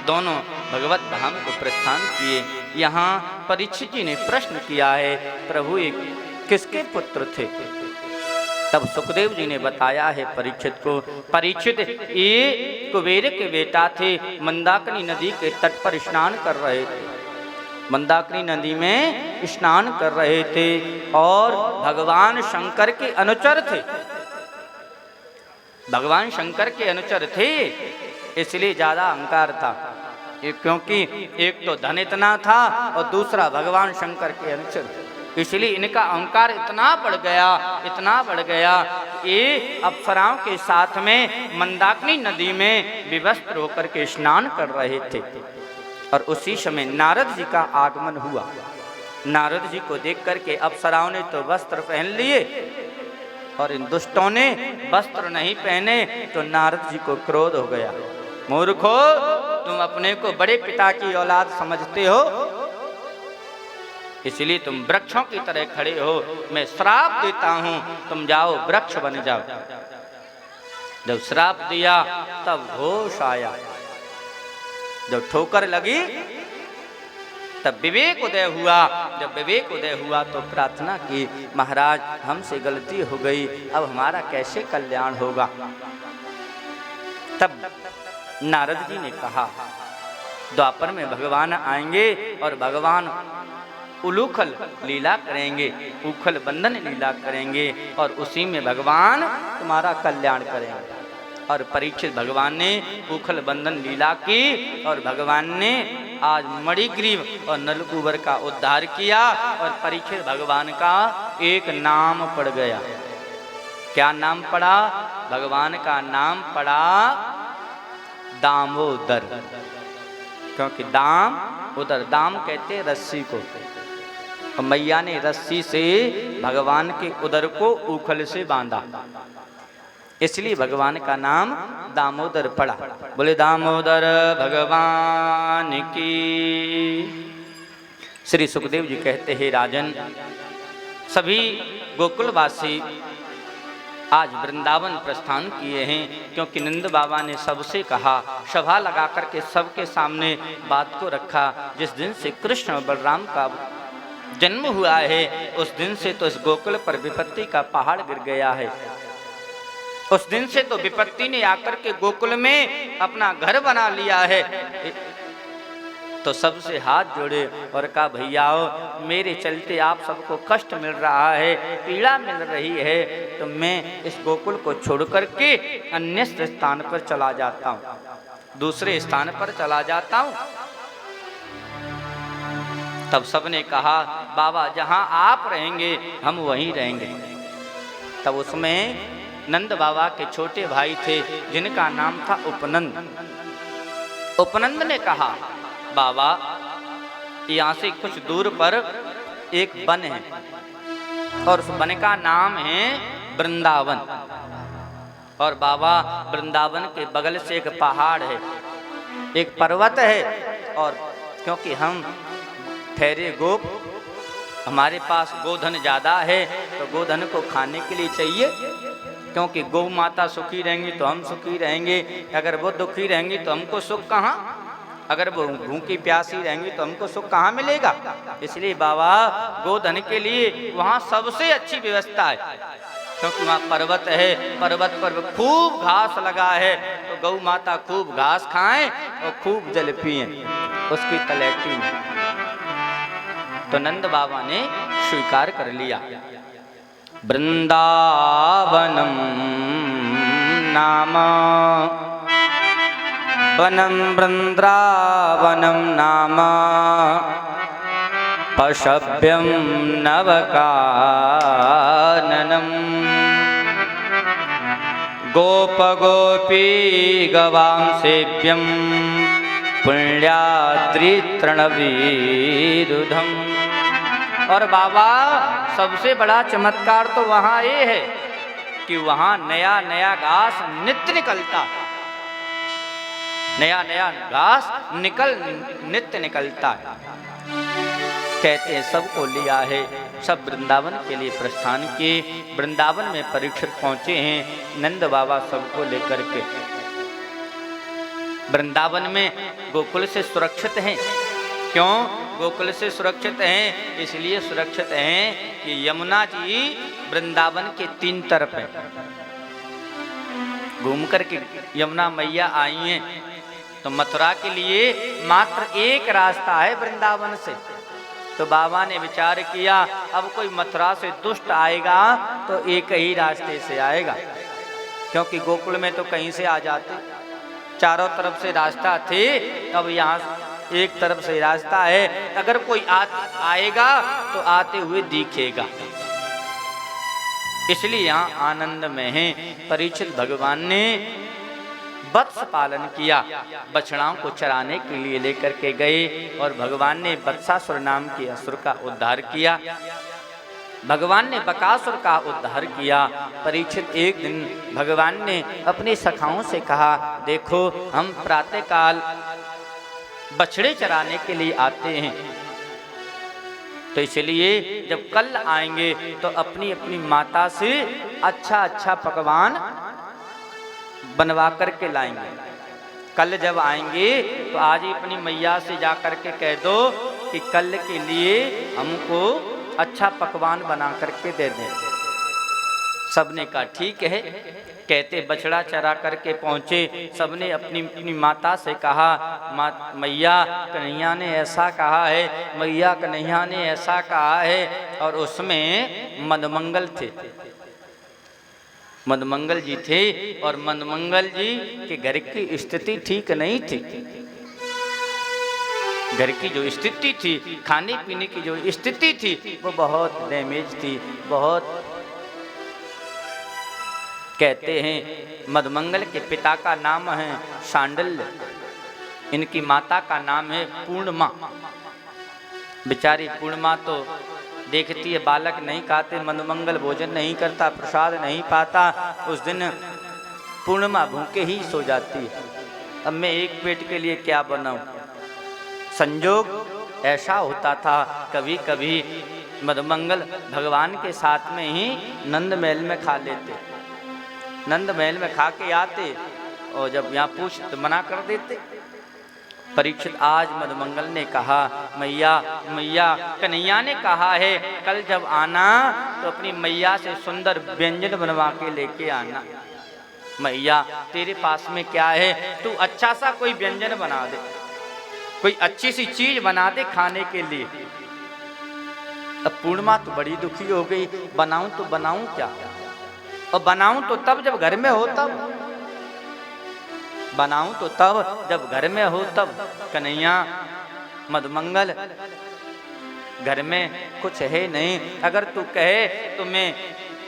दोनों भगवत धाम को प्रस्थान किए। यहाँ परीक्षित जी ने प्रश्न किया है, प्रभु ये किसके पुत्र थे? तब सुखदेव जी ने बताया है परीक्षित को, परीक्षित ये कुबेर के बेटा थे। मंदाकिनी नदी के तट पर स्नान कर रहे थे, मंदाकिनी नदी में स्नान कर रहे थे और भगवान शंकर के अनुचर थे। भगवान शंकर के अनुचर थे, इसलिए ज्यादा अहंकार था। क्योंकि एक तो धन इतना था और दूसरा भगवान शंकर के अनुचर, इसलिए इनका अहंकार इतना बढ़ गया, ये अप्सराओं के साथ में मंदाकिनी नदी में विवस्त्र होकर के स्नान कर रहे थे। और उसी समय नारद जी का आगमन हुआ। नारद जी को देख करके अप्सराओं ने तो वस्त्र पहन लिए और इन दुष्टों ने वस्त्र नहीं पहने, तो नारद जी को क्रोध हो गया। मूर्खो, तुम अपने को बड़े पिता की औलाद समझते हो, इसलिए तुम वृक्षों की तरह खड़े हो। मैं श्राप देता हूं, तुम जाओ वृक्ष बन जाओ। जब श्राप दिया तब होश आया, जब ठोकर लगी तब विवेक उदय हुआ। जब विवेक उदय हुआ तो प्रार्थना की, महाराज हमसे गलती हो गई, अब हमारा कैसे कल्याण होगा। तब नारद जी ने कहा, द्वापर में भगवान आएंगे और भगवान उलूखल लीला करेंगे, उखल बंधन लीला करेंगे और उसी में भगवान तुम्हारा कल्याण करेंगे। और परीक्षित भगवान ने उखल बंधन लीला की और भगवान ने आज मणिग्रीव और नलकूबर का उद्धार किया और परीक्षित भगवान का एक नाम पड़ गया। क्या नाम पड़ा? भगवान का नाम पड़ा दामोदर, क्योंकि दाम उदर, दाम कहते रस्सी को, और मैया ने रस्सी से भगवान के उदर को उखल से बांधा, इसलिए भगवान का नाम दामोदर पड़ा। बोले दामोदर भगवान की। श्री सुखदेव जी कहते हैं, राजन सभी गोकुलवासी आज वृंदावन प्रस्थान किए हैं, क्योंकि नंद बाबा ने सबसे कहा, सभा लगा करके सबके सामने बात को रखा। जिस दिन से कृष्ण और बलराम का जन्म हुआ है उस दिन से तो इस गोकुल पर विपत्ति का पहाड़ गिर गया है। उस दिन से तो विपत्ति ने आकर के गोकुल में अपना घर बना लिया है। तो सबसे हाथ जोड़े और कहा, भैयाओ मेरे चलते आप सबको कष्ट मिल रहा है, पीड़ा मिल रही है, तो मैं इस गोकुल को छोड़ करके अन्य स्थान पर चला जाता हूँ, दूसरे स्थान पर चला जाता हूँ। तब सबने कहा, बाबा जहाँ आप रहेंगे हम वहीं रहेंगे। तब उसमें नंद बाबा के छोटे भाई थे जिनका नाम था उपनंद। उपनंद ने कहा, बाबा यहाँ से कुछ दूर पर एक वन है और उस वन का नाम है वृंदावन, और बाबा वृंदावन के बगल से एक पहाड़ है, एक पर्वत है, और क्योंकि हम ठहरे गोप, हमारे पास गोधन ज़्यादा है, तो गोधन को खाने के लिए चाहिए, क्योंकि गौ माता सुखी रहेंगी तो हम सुखी रहेंगे, अगर वो दुखी रहेंगी तो हमको सुख कहाँ, अगर वो भूखी प्यासी रहेंगी तो हमको सुख कहाँ मिलेगा। इसलिए बाबा गोधन के लिए वहाँ सबसे अच्छी व्यवस्था है, क्योंकि वहाँ पर्वत है, पर्वत पर खूब घास लगा है, तो गौ माता खूब घास खाएं और खूब जल पिए उसकी तलैटी में। तो नंद बाबा ने स्वीकार कर लिया। वृंदावनम नाम वनम वृंदावनम नाम पशभ्यम नवकाननम गोप गोपी गवां सेव्यम पुण्याद्रि तृणवीरुधम। और बाबा सबसे बड़ा चमत्कार तो वहाँ ये है कि वहाँ नया नया घास नित्य निकलता, नया नया घास नित्य निकलता है। कहते हैं सबको लिया है, सब वृंदावन के लिए प्रस्थान किए। वृंदावन में परीक्षित पहुँचे हैं नंद बाबा सबको लेकर के। वृंदावन में गोकुल से सुरक्षित हैं। क्यों गोकुल से सुरक्षित हैं? इसलिए सुरक्षित हैं कि यमुना जी वृंदावन के 3 तरफ है, घूम करके यमुना मैया आई हैं। तो मथुरा के लिए मात्र एक रास्ता है वृंदावन से। तो बाबा ने विचार किया, अब कोई मथुरा से दुष्ट आएगा तो एक ही रास्ते से आएगा, क्योंकि गोकुल में तो कहीं से आ जाते। चारों तरफ से रास्ता थे, अब यहाँ एक तरफ से रास्ता है। अगर कोई आएगा तो आते हुए दिखेगा, इसलिए यहाँ आनंद में है। परीक्षित भगवान ने वत्स पालन किया, बछड़ाओं को चराने के लिए लेकर के गए और भगवान ने वत्सासुर नाम के असुर का उद्धार किया। भगवान ने बकासुर का उद्धार किया। परीक्षित एक दिन भगवान ने अपने सखाओं से कहा, देखो हम प्रातःकाल बछड़े चराने के लिए आते हैं, तो इसलिए जब कल आएंगे तो अपनी अपनी माता से अच्छा अच्छा पकवान बनवा करके लाएंगे। कल जब आएंगे तो आज ही अपनी मैया से जा करके कह दो कि कल के लिए हमको अच्छा पकवान बना करके दे दें। सबने कहा ठीक है। कहते बछड़ा चरा करके पहुँचे, सबने अपनी अपनी माता से कहा, मैया कन्हैया ने ऐसा कहा है, मैया कन्हैया ने ऐसा कहा है। और उसमें मदमंगल थे, मदमंगल जी थे, और मदमंगल जी के घर की स्थिति ठीक नहीं थी। घर की जो स्थिति थी, खाने पीने की जो स्थिति थी, वो बहुत डैमेज थी, बहुत। कहते हैं मदमंगल के पिता का नाम है शांडल्य, इनकी माता का नाम है पूर्णिमा। बेचारी पूर्णिमा तो देखती है बालक नहीं खाते, मदमंगल भोजन नहीं करता, प्रसाद नहीं पाता, उस दिन पूर्णिमा भूखे ही सो जाती है। अब मैं एक पेट के लिए क्या बनाऊं। संजोग ऐसा होता था, कभी कभी मदमंगल भगवान के साथ में ही नंद महल में खा लेते, नंद महल में खा के आते, और जब यहाँ पूछ तो मना कर देते। परीक्षित आज मदमंगल ने कहा, मैया मैया कन्हैया ने कहा है कल जब आना तो अपनी मैया से सुंदर व्यंजन बनवा के लेके आना। मैया तेरे पास में क्या है, तू अच्छा सा कोई व्यंजन बना दे, कोई अच्छी सी चीज बना दे खाने के लिए। अब पूर्णिमा तो बड़ी दुखी हो गई, बनाऊं तो बनाऊं क्या, और बनाऊं तो तब जब घर में हो, तब बनाऊं तो तब जब घर में हो तब। कन्हैया मदमंगल घर में कुछ है नहीं, अगर तू कहे तो मैं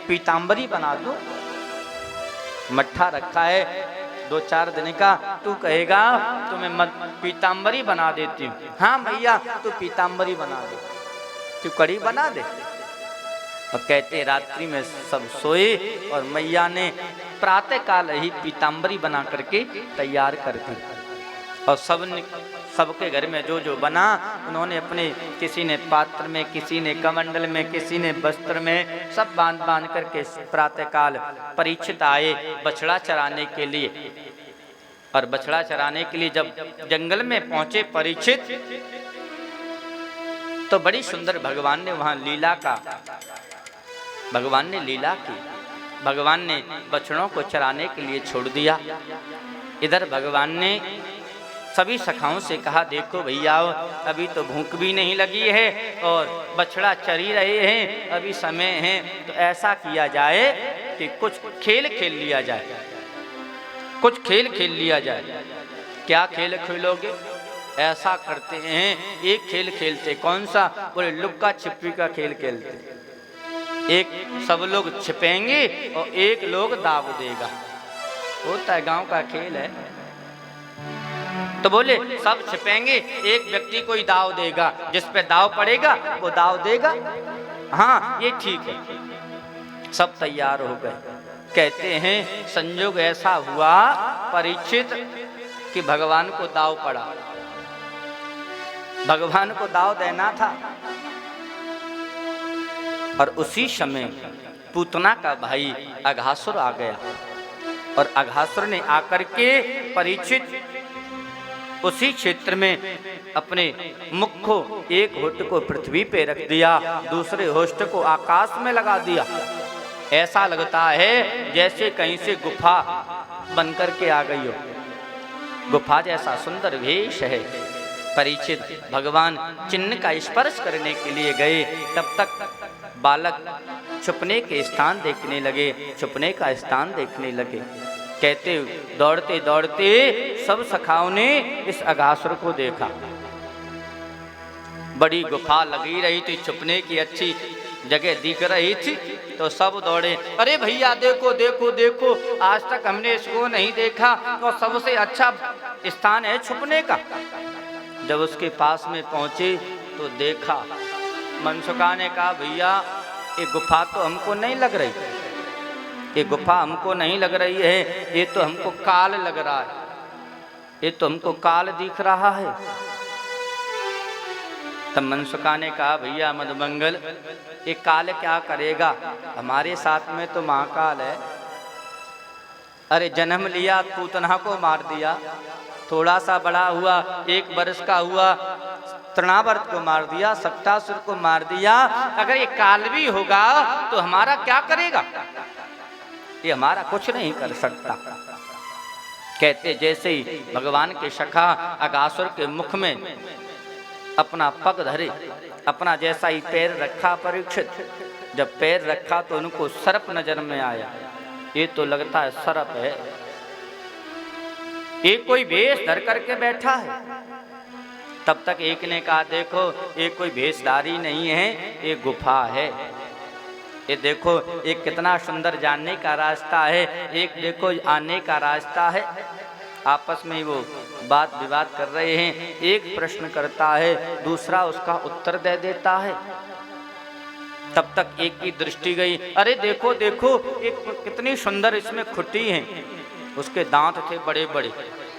पीतांबरी बना दूं, मट्ठा रखा है 2-4 दिन का, तू कहेगा तो मैं पीतांबरी बना देती हूँ। हाँ भैया तू पीतांबरी बना दे, तू कढ़ी बना दे। और कहते रात्रि में सब सोए और मैया ने प्रातः काल ही पीतांबरी बना करके तैयार कर दी। और सबके घर में जो जो बना, उन्होंने अपने, किसी ने पात्र में, किसी ने कमंडल में, किसी ने वस्त्र में, सब बांध बांध करके प्रातः काल परीक्षित आए बछड़ा चराने के लिए। और बछड़ा चराने के लिए जब जंगल में पहुंचे परीक्षित, तो बड़ी सुंदर भगवान ने वहां लीला का, भगवान ने लीला की। भगवान ने बछड़ों को चराने के लिए छोड़ दिया। इधर भगवान ने सभी सखाओं से कहा, देखो भैया अभी तो भूख भी नहीं लगी है और बछड़ा चरी रहे हैं, अभी समय है, तो ऐसा किया जाए कि कुछ खेल खेल लिया जाए, कुछ खेल खेल लिया जाए। क्या खेल खेलोगे? ऐसा करते हैं, एक खेल खेलते। कौन सा? बोले लुक्का छिपी का खेल खेलते। एक सब लोग छिपेंगे और एक लोग दाव देगा, होता है गांव का खेल है। तो बोले सब छिपेंगे, एक व्यक्ति कोई दाव देगा, जिस पे दाव पड़ेगा वो दाव देगा। हाँ ये ठीक है। सब तैयार हो गए। कहते हैं संयोग ऐसा हुआ परीक्षित कि भगवान को दाव पड़ा, भगवान को दाव देना था। और उसी समय पूतना का भाई अघासुर आ गया, और अघासुर ने आकर के परीक्षित उसी क्षेत्र में अपने मुख को, एक होठ को पृथ्वी पे रख दिया, दूसरे होठ को आकाश में लगा दिया। ऐसा लगता है जैसे कहीं से गुफा बन करके आ गई हो। गुफा जैसा सुंदर वेश है। परीक्षित भगवान चिन्ह का स्पर्श करने के लिए गए, तब तक बालक छुपने के स्थान देखने लगे, छुपने का स्थान देखने लगे। कहते दौड़ते दौड़ते सब सखाओं ने इस अघासुर को देखा। बड़ी गुफा लगी रही थी, छुपने की अच्छी जगह दिख रही थी, तो सब दौड़े, अरे भैया देखो देखो देखो, आज तक हमने इसको नहीं देखा, तो सबसे अच्छा स्थान है छुपने का। जब उसके पास में पहुंचे तो देखा, मनसुखा ने कहा भैया ये गुफा तो हमको नहीं लग रही, ये गुफा हमको नहीं लग रही है, ये तो हमको काल लग रहा है, ये तो हमको काल दिख रहा है। तब मनसुखा ने कहा भैया मधुमंगल, ये काल क्या करेगा, हमारे साथ में तो महाकाल है। अरे जन्म लिया पूतना को मार दिया, थोड़ा सा बड़ा हुआ 1 वर्ष का हुआ तृणावर्त को मार दिया, सप्तासुर को मार दिया, अगर ये काल भी होगा तो हमारा क्या करेगा, ये हमारा कुछ नहीं कर सकता। कहते जैसे ही भगवान के सखा अघासुर के मुख में अपना पग धरे, अपना जैसा ही पैर रखा परीक्षित, जब पैर रखा तो उनको सर्प नजर में आया, ये तो लगता है सर्प है, ये कोई भेष धर करके बैठा है। तब तक एक ने कहा देखो ये कोई भेषधारी नहीं है, ये गुफा है, ये देखो ये कितना सुंदर जाने का रास्ता है, एक देखो आने का रास्ता है। आपस में वो बात विवाद कर रहे हैं, एक प्रश्न करता है, दूसरा उसका उत्तर दे देता है। तब तक एक की दृष्टि गई, अरे देखो देखो एक कितनी सुंदर इसमें खुटी है, उसके दांत थे बड़े बड़े,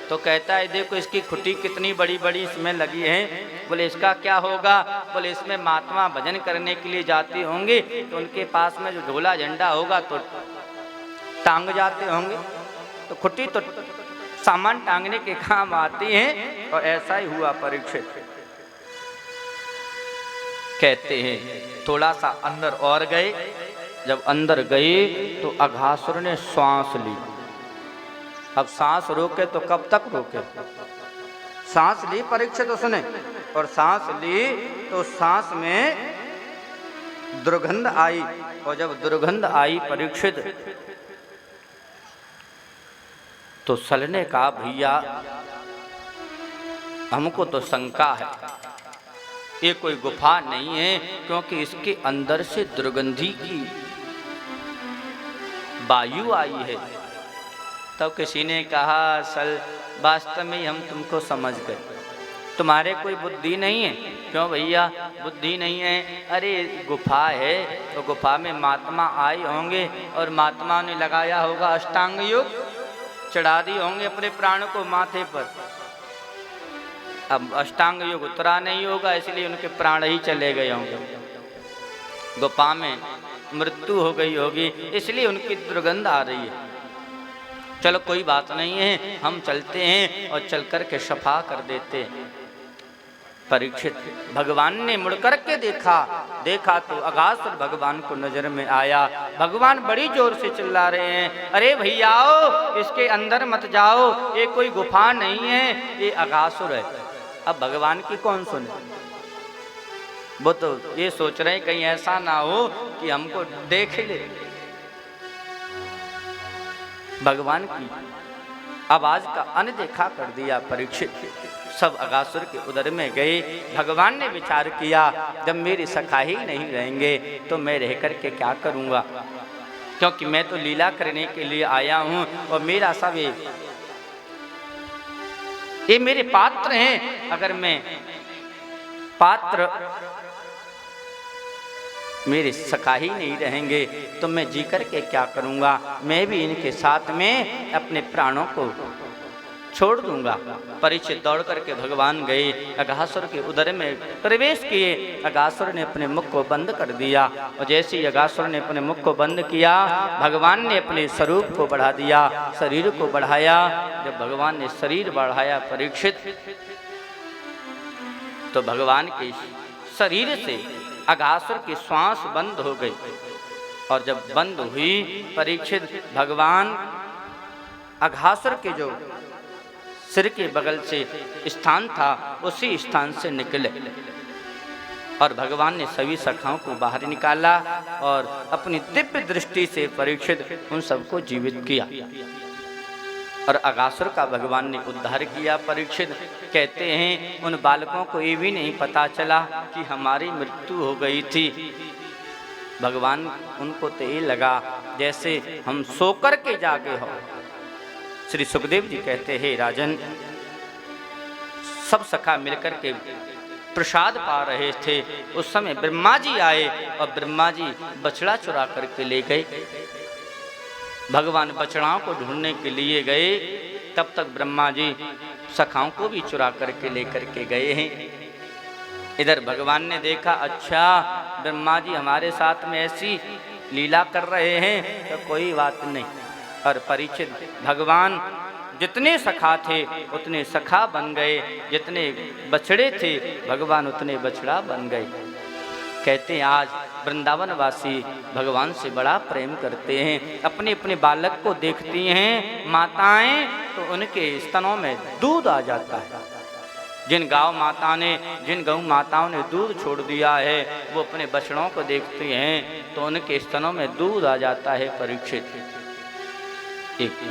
तो कहता है देखो इसकी खुटी कितनी बड़ी बड़ी इसमें लगी है। बोले इसका क्या होगा, बोले इसमें महात्मा भजन करने के लिए जाते होंगे तो उनके पास में जो झोला झंडा होगा तो टांग जाते होंगे, तो खुटी तो सामान टांगने के काम आती हैं। और ऐसा ही हुआ परीक्षित। कहते हैं थोड़ा सा अंदर और गए, जब अंदर गए तो अघासुर ने श्वास ली। अब सांस रोके तो कब तक रोके, सांस ली परीक्षित उसने, और सांस ली तो सांस में दुर्गंध आई, और जब दुर्गंध आई परीक्षित तो सलने का भैया हमको तो शंका है, ये कोई गुफा नहीं है, क्योंकि इसके अंदर से दुर्गंधी की वायु आई है। तब किसी ने कहा सल वास्तव में हम तुमको समझ गए, तुम्हारे कोई बुद्धि नहीं है। क्यों भैया बुद्धि नहीं है, अरे गुफा है तो गुफा में महात्मा आए होंगे और महात्मा ने लगाया होगा अष्टांग योग, चढ़ा दी होंगे अपने प्राण को माथे पर। अब अष्टांग योग उतरा नहीं होगा, इसलिए उनके प्राण ही चले गए होंगे, गुफा में मृत्यु हो गई होगी, इसलिए उनकी दुर्गंध आ रही है। चलो कोई बात नहीं है, हम चलते हैं और चल कर के सफा कर देते हैं। परीक्षित भगवान ने मुड़ कर के देखा तो अघासुर भगवान को नजर में आया। भगवान बड़ी जोर से चिल्ला रहे हैं, अरे भैयाओ इसके अंदर मत जाओ, ये कोई गुफा नहीं है, ये अघासुर है। अब भगवान की कौन सुने, वो तो ये सोच रहे हैं कहीं ऐसा ना हो कि हमको देख ले। भगवान की आवाज का अनदेखा कर दिया परीक्षित। सब अघासुर के उदर में गए। भगवान ने विचार किया जब मेरे सखा ही नहीं रहेंगे तो मैं रह कर के क्या करूँगा, क्योंकि मैं तो लीला करने के लिए आया हूँ और मेरा सब ये मेरे पात्र हैं। अगर मैं पात्र मेरे सखा ही नहीं रहेंगे तो मैं जी कर के क्या करूँगा, मैं भी इनके साथ में अपने प्राणों को छोड़ दूंगा। परीक्षित दौड़ करके भगवान गए, अघासुर के उदर में प्रवेश किए। अघासुर ने अपने मुख को बंद कर दिया और जैसे ही अघासुर ने अपने मुख को बंद किया, भगवान ने अपने स्वरूप को बढ़ा दिया, शरीर को बढ़ाया। जब भगवान ने शरीर बढ़ाया परीक्षित, तो भगवान के शरीर से अघासुर की श्वास बंद हो गई। और जब बंद हुई परीक्षित, भगवान अघासुर के जो सिर के बगल से स्थान था उसी स्थान से निकले और भगवान ने सभी सखाओं को बाहर निकाला और अपनी दिव्य दृष्टि से परीक्षित उन सबको जीवित किया। और अगासुर का भगवान ने उद्धार किया। परीक्षित कहते हैं उन बालकों को ये भी नहीं पता चला कि हमारी मृत्यु हो गई थी। भगवान उनको तो ये लगा जैसे हम सोकर के जागे हो। श्री सुखदेव जी कहते हैं राजन, सब सखा मिलकर के प्रसाद पा रहे थे, उस समय ब्रह्मा जी आए और ब्रह्मा जी बछड़ा चुरा करके ले गए। भगवान बछड़ाओं को ढूंढने के लिए गए, तब तक ब्रह्मा जी सखाओं को भी चुरा करके लेकर के गए हैं। इधर भगवान ने देखा, अच्छा ब्रह्मा जी हमारे साथ में ऐसी लीला कर रहे हैं तो कोई बात नहीं। और परीक्षित भगवान जितने सखा थे उतने सखा बन गए, जितने बछड़े थे भगवान उतने बछड़ा बन गए। कहते हैं आज वृंदावन वासी भगवान से बड़ा प्रेम करते हैं। अपने अपने बालक को देखती हैं माताएं तो उनके स्तनों में दूध आ जाता है। जिन गौ माताओं ने दूध छोड़ दिया है वो अपने बछड़ों को देखती हैं तो उनके स्तनों में दूध आ जाता है। परीक्षित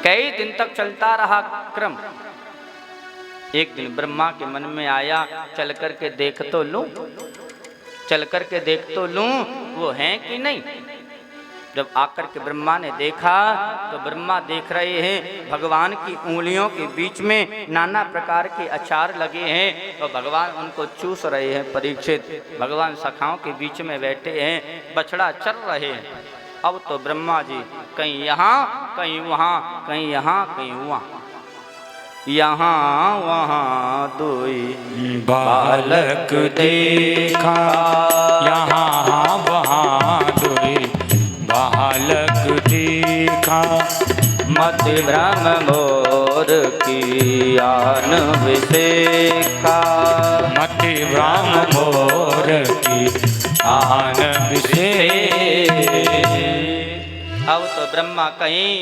कई दिन तक चलता रहा क्रम। एक दिन ब्रह्मा के मन में आया चल करके देख तो लूं, चल करके देख तो लूं वो हैं कि नहीं। जब आकर के ब्रह्मा ने देखा तो ब्रह्मा देख रहे हैं भगवान की उंगलियों के बीच में नाना प्रकार के अचार लगे हैं और भगवान उनको चूस रहे हैं। परीक्षित भगवान सखाओं के बीच में बैठे हैं, बछड़ा चर रहे हैं। अब तो ब्रह्मा जी कहीं यहाँ कहीं वहाँ, कहीं यहाँ कहीं वहाँ, यहाँ वहाँ दोई बालक देखा, यहाँ वहाँ दोई बालक देखा। मति भ्रम मोर की आन विशेखा, मति भ्रम मोर की आन विशेखा। अब तो ब्रह्मा कहीं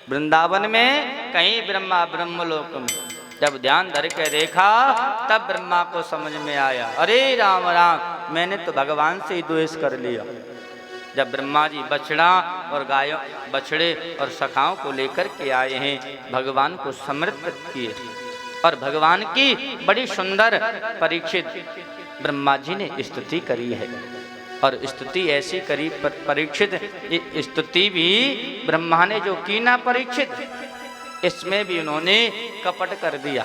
वृंदावन में, कहीं ब्रह्मा ब्रह्मलोक में। जब ध्यान धर के देखा तब ब्रह्मा को समझ में आया, अरे राम राम मैंने तो भगवान से ही द्वेष कर लिया। जब ब्रह्मा जी बछड़ा और गायों, बछड़े और सखाओं को लेकर के आए हैं, भगवान को समर्पित किए और भगवान की बड़ी सुंदर परीक्षित ब्रह्मा जी ने स्तुति करी है। और स्तुति ऐसी करी परीक्षित, ये स्तुति भी ब्रह्मा ने जो की ना परीक्षित, इसमें भी उन्होंने कपट कर दिया।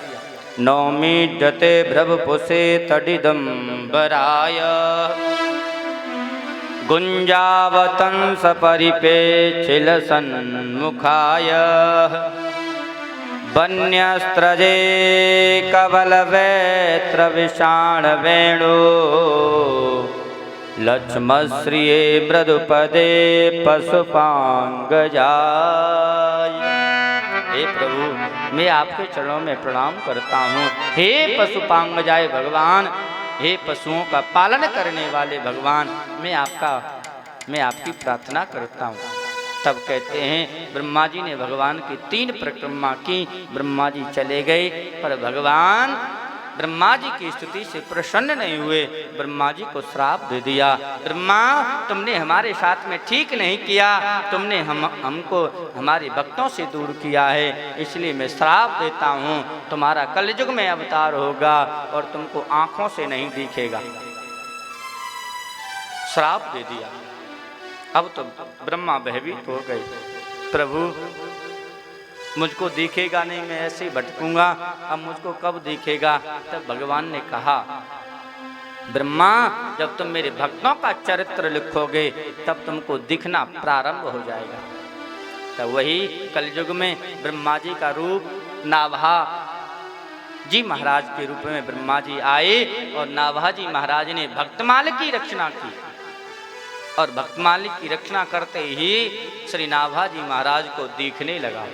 नौमी डते भ्रवपुषे तडिदम्बराय गुंजावतंस परिपेक्षिल सन्मुखाय वन्यस्त्रजे कवल वैत्र विषाण वेणु लक्ष्मश्रिये मृदुपदे पशुपांगजाय। हे प्रभु मैं आपके चरणों में प्रणाम करता हूँ। हे पशुपांगजाय भगवान, हे पशुओं का पालन करने वाले भगवान, मैं आपकी प्रार्थना करता हूँ। तब कहते हैं ब्रह्मा जी ने भगवान की 3 परिक्रमा की। ब्रह्मा जी चले गए पर भगवान ब्रह्मा जी की स्तुति से प्रसन्न नहीं हुए, ब्रह्मा जी को श्राप दे दिया। ब्रह्मा तुमने हमारे साथ में ठीक नहीं किया, तुमने हमको हमारे भक्तों से दूर किया है, इसलिए मैं श्राप देता हूँ, तुम्हारा कलयुग में अवतार होगा और तुमको आंखों से नहीं दिखेगा। श्राप दे दिया। अब तो ब्रह्मा भयभीत हो गए, प्रभु मुझको दिखेगा नहीं, मैं ऐसे ही भटकूंगा, अब मुझको कब दिखेगा। तब भगवान ने कहा ब्रह्मा जब तुम मेरे भक्तों का चरित्र लिखोगे तब तुमको दिखना प्रारंभ हो जाएगा। तब वही कलयुग में ब्रह्मा जी का रूप नाभा जी महाराज के रूप में ब्रह्मा जी आए और नाभा जी महाराज ने भक्तमाल की रचना की और भक्तमाल की रचना करते ही श्री नाभा जी महाराज को दिखने लगा।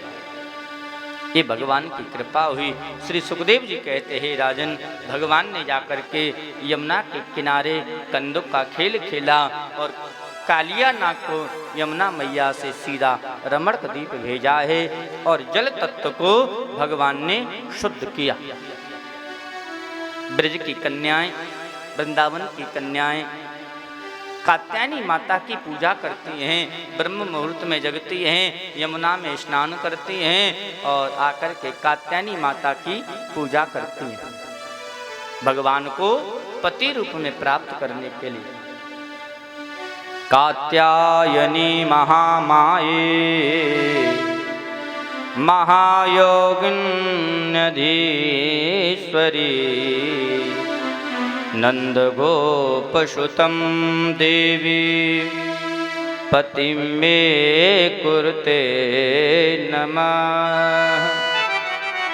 ये भगवान की कृपा हुई। श्री सुखदेव जी कहते हैं राजन, भगवान ने जाकर के यमुना के किनारे कंदुक का खेल खेला और कालिया नाग को यमुना मैया से सीधा रमणक द्वीप भेजा है और जल तत्व को भगवान ने शुद्ध किया। ब्रज की कन्याएं, वृंदावन की कन्याएं कात्यायनी माता की पूजा करती हैं, ब्रह्म मुहूर्त में जगती हैं, यमुना में स्नान करती हैं और आकर के कात्यायनी माता की पूजा करती हैं भगवान को पति रूप में प्राप्त करने के लिए। कात्यायनी महामाये महायोगिन्यधीश्वरी नंद गोपसुतं देवी पति में कुरुते नमः।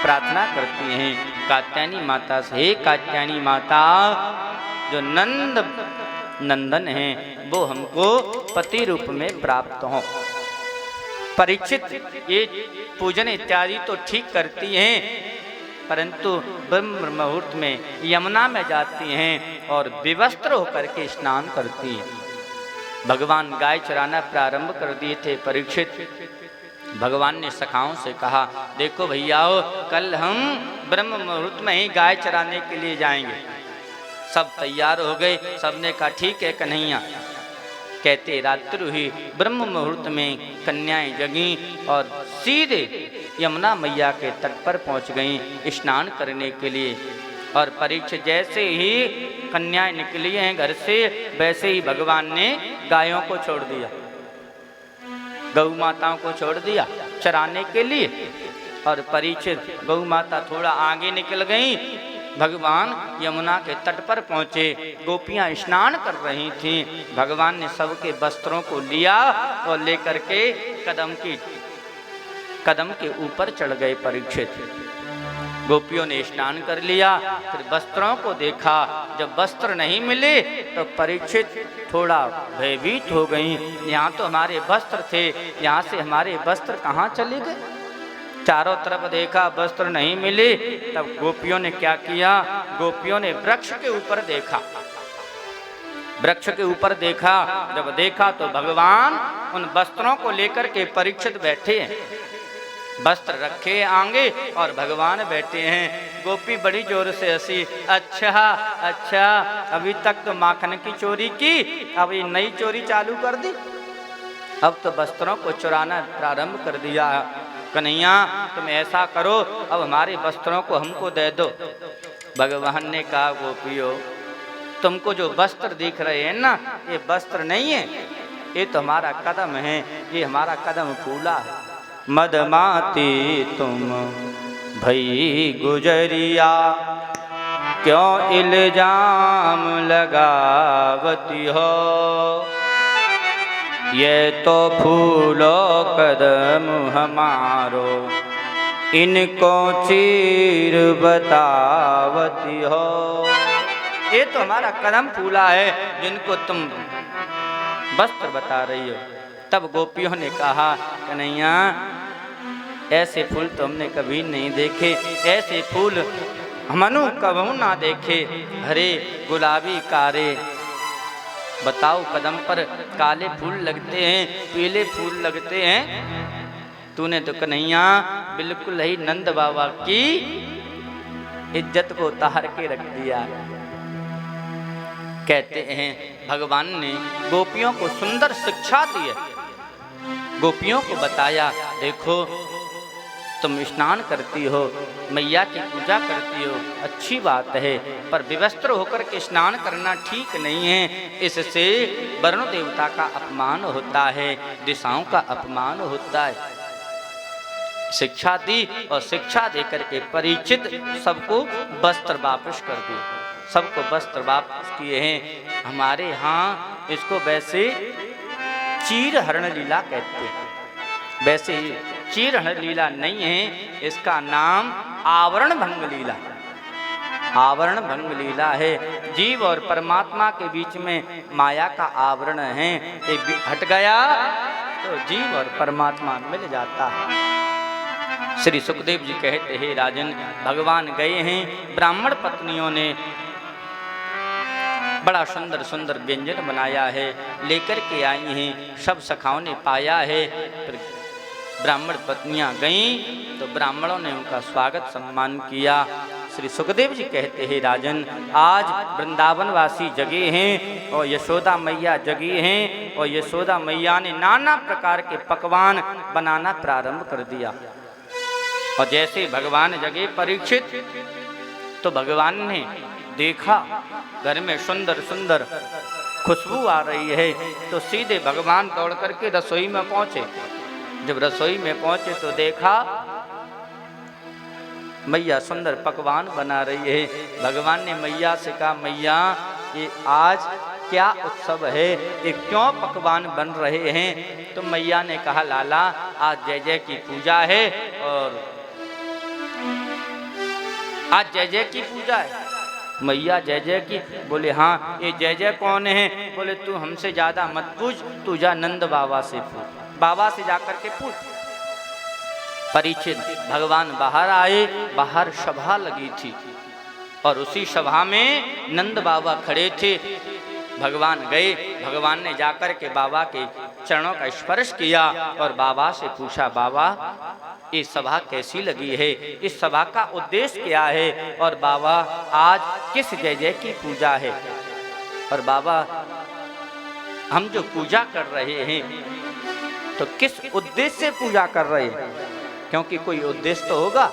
प्रार्थना करती हैं कात्यायनी माता से, हे कात्यायनी माता, जो नंदन हैं वो हमको पति रूप में प्राप्त हों। परीक्षित ये पूजन इत्यादि तो ठीक करती हैं, परंतु ब्रह्म मुहूर्त में यमुना में जाती हैं और विवस्त्र होकर के स्नान करती हैं। भगवान गाय चराना प्रारंभ कर दिए थे परीक्षित। भगवान ने सखाओं से कहा, देखो भैयाओ, कल हम ब्रह्म मुहूर्त में ही गाय चराने के लिए जाएंगे। सब तैयार हो गए, सबने कहा ठीक है कन्हैया। कहते रात्रि ही ब्रह्म मुहूर्त में कन्याएं जगी और सीधे यमुना मैया के तट पर पहुंच गईं स्नान करने के लिए। और परीक्षित जैसे ही कन्याएं निकली हैं घर से, वैसे ही भगवान ने गायों को छोड़ दिया, गौ माताओं को छोड़ दिया चराने के लिए। और परीक्षित गौ माता थोड़ा आगे निकल गई, भगवान यमुना के तट पर पहुंचे, गोपियां स्नान कर रही थीं। भगवान ने सबके वस्त्रों को लिया और लेकर के कदम के ऊपर चढ़ गए परीक्षित। गोपियों ने स्नान कर लिया, फिर वस्त्रों को देखा, जब वस्त्र नहीं मिले तो परीक्षित थोड़ा भयभीत हो गई। यहाँ तो हमारे वस्त्र थे, यहाँ से हमारे वस्त्र कहाँ चले गए? चारों तरफ देखा, वस्त्र नहीं मिले। तब गोपियों ने क्या किया, गोपियों ने वृक्ष के ऊपर देखा। वृक्ष के ऊपर देखा, जब देखा तो भगवान उन वस्त्रों को लेकर के परीक्षित बैठे हैं। वस्त्र रखे आगे और भगवान बैठे हैं। गोपी बड़ी जोर से हंसी, अच्छा, अभी तक तो माखन की चोरी की, अब ये नई चोरी चालू कर दी, अब तो वस्त्रों को चुराना प्रारंभ कर दिया। कन्हैया तुम ऐसा करो, अब हमारे वस्त्रों को हमको दे दो। भगवान ने कहा, गोपियों, तुमको जो वस्त्र दिख रहे हैं ना, ये वस्त्र नहीं है, ये तो हमारा कदम है, ये हमारा कदम फूला है। मदमाती तुम भई गुजरिया, क्यों इल्जाम लगावती हो, ये तो फूलो कदम हमारो, इनको चीर बतावती हो। ये तो हमारा कदम फूला है जिनको तुम वस्त्र बता रही हो। तब गोपियों ने कहा, कन्हैया ऐसे फूल तो हमने कभी नहीं देखे, ऐसे फूल हमनु कभी ना देखे, हरे गुलाबी कारे। बताओ, कदम पर काले फूल लगते हैं, पीले फूल लगते हैं, तूने तो कन्हैया बिल्कुल ही नंद बाबा की इज्जत को उतार के रख दिया। कहते हैं भगवान ने गोपियों को सुंदर शिक्षा दी है। गोपियों को बताया, देखो तुम स्नान करती हो, मैया की पूजा करती हो, अच्छी बात है, पर विवस्त्र होकर के स्नान करना ठीक नहीं है। इससे वरुण देवता का अपमान होता है, दिशाओं का अपमान होता है। शिक्षा दी और शिक्षा देकर के परीक्षित सबको वस्त्र वापस कर दिए, सबको वस्त्र वापस किए हैं। हमारे यहाँ इसको वैसे चीर हरण लीला कहते हैं, वैसे चीर हरण लीला नहीं है, इसका नाम आवरण भंग लीला, आवरण भंग लीला है। जीव और परमात्मा के बीच में माया का आवरण है, ये हट गया तो जीव और परमात्मा मिल जाता है। श्री सुखदेव जी कहते हैं, राजन भगवान गए हैं, ब्राह्मण पत्नियों ने बड़ा सुंदर सुंदर व्यंजन बनाया है, लेकर के आई हैं, सब सखाओं ने पाया है। फिर ब्राह्मण पत्नियां गईं तो ब्राह्मणों ने उनका स्वागत सम्मान किया। श्री सुखदेव जी कहते हैं राजन, आज वृंदावन वासी जगे हैं और यशोदा मैया जगी हैं, और यशोदा मैया ने नाना प्रकार के पकवान बनाना प्रारंभ कर दिया। और जैसे भगवान जगे परीक्षित, तो भगवान ने देखा घर में सुंदर सुंदर खुशबू आ रही है, तो सीधे भगवान दौड़ करके रसोई में पहुंचे। जब रसोई में पहुंचे तो देखा मैया सुंदर पकवान बना रही है। भगवान ने मैया से कहा, मैया ये आज क्या उत्सव है, ये क्यों पकवान बन रहे हैं? तो मैया ने कहा, लाला आज जय जय की पूजा है, और आज जय जय की पूजा है। मैया जय जय की? बोले हाँ, ये जय जय कौन है? बोले तू हमसे ज्यादा मत पूछ, तू जा नंद बाबा से पूछ, बाबा से जाकर के पूछ। परीक्षित भगवान बाहर आए, बाहर सभा लगी थी और उसी सभा में नंद बाबा खड़े थे। भगवान गए, भगवान ने जाकर के बाबा के चरणों का स्पर्श किया और बाबा से पूछा, बाबा ये सभा कैसी लगी है, इस सभा का उद्देश्य क्या है, और बाबा आज किस जय जय की पूजा है? और बाबा हम जो पूजा कर रहे हैं तो किस उद्देश्य से पूजा कर रहे हैं, क्योंकि कोई उद्देश्य तो होगा।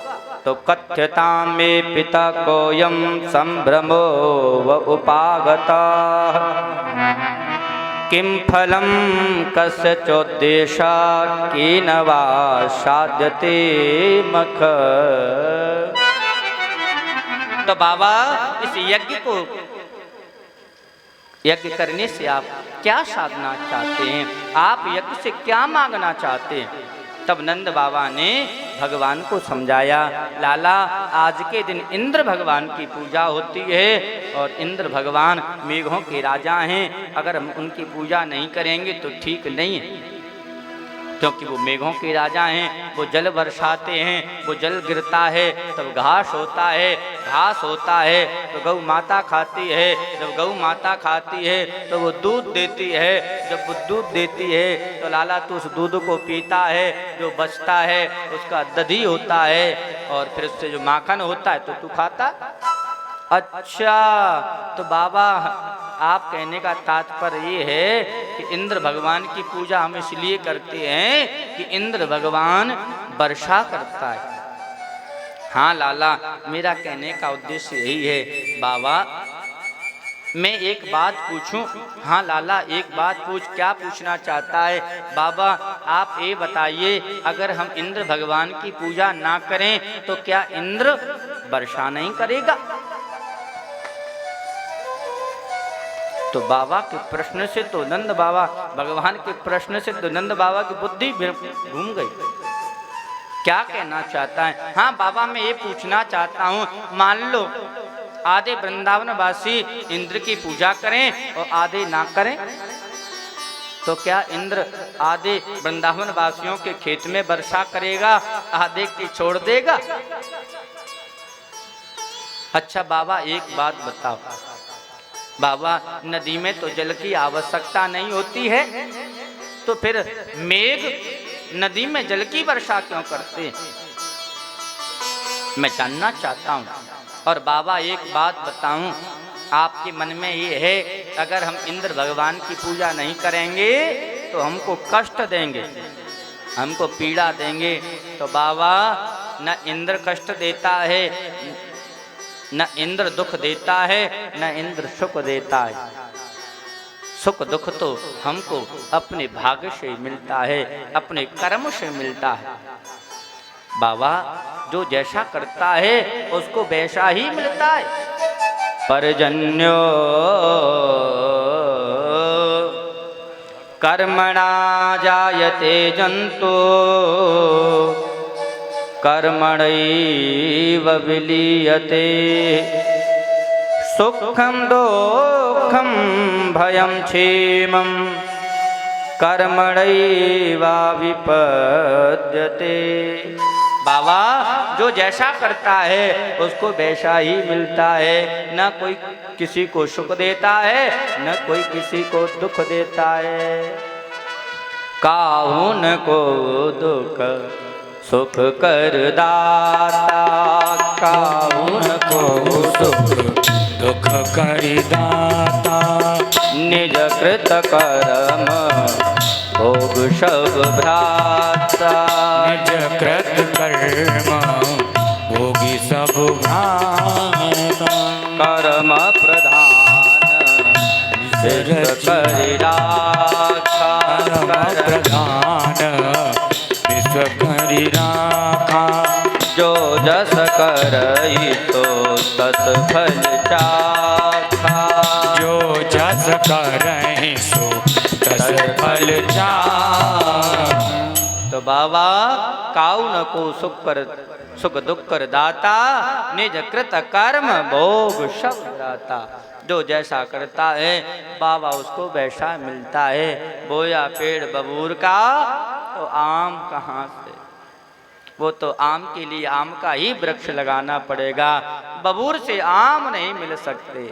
तो कथ्यता में पिता कोयम संभ्रमो व उपागता किम फलम कस्योद्देशा केन वा साध्यते मख। तो बाबा इस यज्ञ करने से आप क्या साधना चाहते हैं, आप यज्ञ से क्या मांगना चाहते हैं? तब नंद बाबा ने भगवान को समझाया, लाला आज के दिन इंद्र भगवान की पूजा होती है और इंद्र भगवान मेघों के राजा हैं, अगर हम उनकी पूजा नहीं करेंगे तो ठीक नहीं है, क्योंकि वो मेघों के राजा हैं, वो जल बरसाते हैं, वो जल गिरता है तब घास होता है, घास होता है तो गौ माता खाती है, जब गौ माता खाती है तो वो दूध देती है, जब वो दूध देती है तो लाला तो उस दूध को पीता है, जो बचता है उसका दही होता है और फिर उससे जो माखन होता है तो तू खाता। अच्छा, तो बाबा आप कहने का तात्पर्य ये है कि इंद्र भगवान की पूजा हम इसलिए करते हैं कि इंद्र भगवान वर्षा करता है। हाँ लाला, मेरा कहने का उद्देश्य यही है। बाबा मैं एक बात पूछूं? हाँ लाला एक बात पूछ। क्या पूछना चाहता है? बाबा आप ये बताइए, अगर हम इंद्र भगवान की पूजा ना करें तो क्या इंद्र वर्षा नहीं करेगा? तो बाबा के प्रश्न से तो नंद बाबा, भगवान के प्रश्न से तो नंद बाबा की बुद्धि घूम गई। क्या कहना चाहता है? हाँ बाबा मैं ये पूछना चाहता हूँ, मान लो आधे वृंदावन वासी इंद्र की पूजा करें और आधे ना करें, तो क्या इंद्र आधे वृंदावन वासियों के खेत में वर्षा करेगा, आधे की छोड़ देगा? अच्छा बाबा एक बात बताओ, बाबा नदी में तो जल की आवश्यकता नहीं होती है, तो फिर मेघ नदी में जल की वर्षा क्यों करते हैं? मैं जानना चाहता हूँ। और बाबा एक बात बताऊं, आपके मन में ये है अगर हम इंद्र भगवान की पूजा नहीं करेंगे तो हमको कष्ट देंगे, हमको पीड़ा देंगे। तो बाबा न इंद्र कष्ट देता है, न इंद्र दुख देता है, न इंद्र सुख देता है। सुख दुख तो हमको अपने भाग्य से मिलता है, अपने कर्म से मिलता है। बाबा जो जैसा करता है उसको वैसा ही मिलता है। परजन्यो कर्मणा जायते जंतो कर्मणैव विलीयते सुखम दुःखम भयं क्षेमं कर्मणैवा विपद्यते। बाबा जो जैसा करता है उसको वैसा ही मिलता है, न कोई किसी को सुख देता है न कोई किसी को दुख देता है। काहुन को दुख सुख कर दाता, काहुन को सुख दुख करि दाता। निज कृत कर्म भोग सब भ्राता। निज कृत कर्म भोगी सब भ्राता। कर्म प्रधान विश्व करि राखा। कर्म प्रधान विश्व करि राखा। जो जस करई तो तत फल चाखा। जो जस करहि सो तस फल चाखा। तो बाबा काऊ न को सुख दुख कर दाता। निज कृत कर्म भोग सब दाता। जो जैसा करता है बाबा उसको वैसा मिलता है। बोया पेड़ बबूर का तो आम कहाँ से, वो तो आम के लिए आम का ही वृक्ष लगाना पड़ेगा, बबूर से आम नहीं मिल सकते।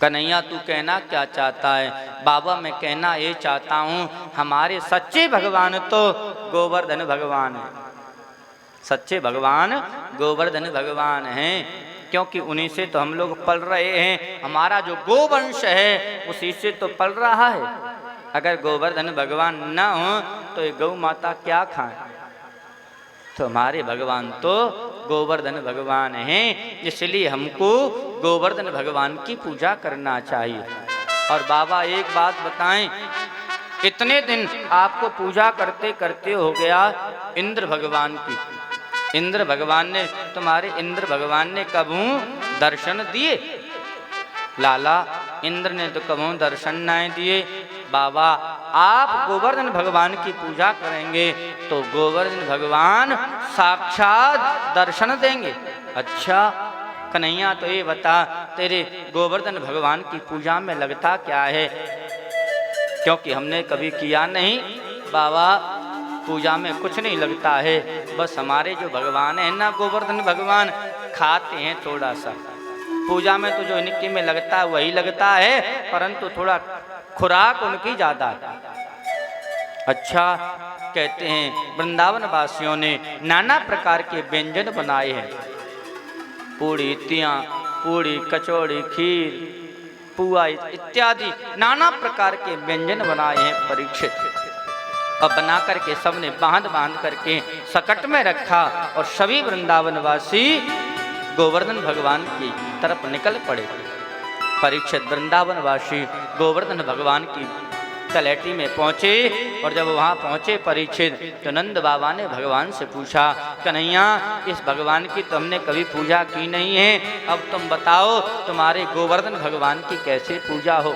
कन्हैया तू कहना क्या चाहता है? बाबा मैं कहना ये चाहता हूँ हमारे सच्चे भगवान तो गोवर्धन भगवान है। सच्चे भगवान गोवर्धन भगवान हैं, क्योंकि उन्हीं से तो हम लोग पल रहे हैं। हमारा जो गोवंश है उसी से तो पल रहा है। अगर गोवर्धन भगवान न हो तो ये गौ माता क्या खाएं? तो हमारे भगवान तो गोवर्धन भगवान हैं, इसलिए हमको गोवर्धन भगवान की पूजा करना चाहिए। और बाबा एक बात बताएं, इतने दिन आपको पूजा करते करते हो गया इंद्र भगवान की। इंद्र भगवान ने, तुम्हारे इंद्र भगवान ने कबू दर्शन दिए? लाला इंद्र ने तो कबू दर्शन नहीं दिए। बाबा आप गोवर्धन भगवान की पूजा करेंगे तो गोवर्धन भगवान साक्षात दर्शन देंगे। अच्छा कन्हैया तो ये बता तेरे गोवर्धन भगवान की पूजा में लगता क्या है? क्योंकि हमने कभी किया नहीं बाबा, पूजा में कुछ नहीं लगता है। बस हमारे जो भगवान है ना गोवर्धन भगवान, खाते हैं थोड़ा सा। पूजा में तो जो इनकी में लगता है वही लगता है, परंतु थोड़ा खुराक उनकी ज्यादा है। अच्छा कहते हैं वृंदावन वासियों ने नाना प्रकार के व्यंजन बनाए हैं। पूड़ी तिया, पूड़ी कचौड़ी, खीर, पुआ इत्यादि नाना प्रकार के व्यंजन बनाए हैं परीक्षित। और बना करके सबने बांध करके सकट में रखा और सभी वृंदावनवासी गोवर्धन भगवान की तरफ निकल पड़े। परीक्षित वृंदावनवासी गोवर्धन भगवान की तलहटी में पहुँचे और जब वहाँ पहुँचे परीक्षित तो नंद बाबा ने भगवान से पूछा, कन्हैया इस भगवान की तो हमने कभी पूजा की नहीं है, अब तुम बताओ तुम्हारे गोवर्धन भगवान की कैसे पूजा हो?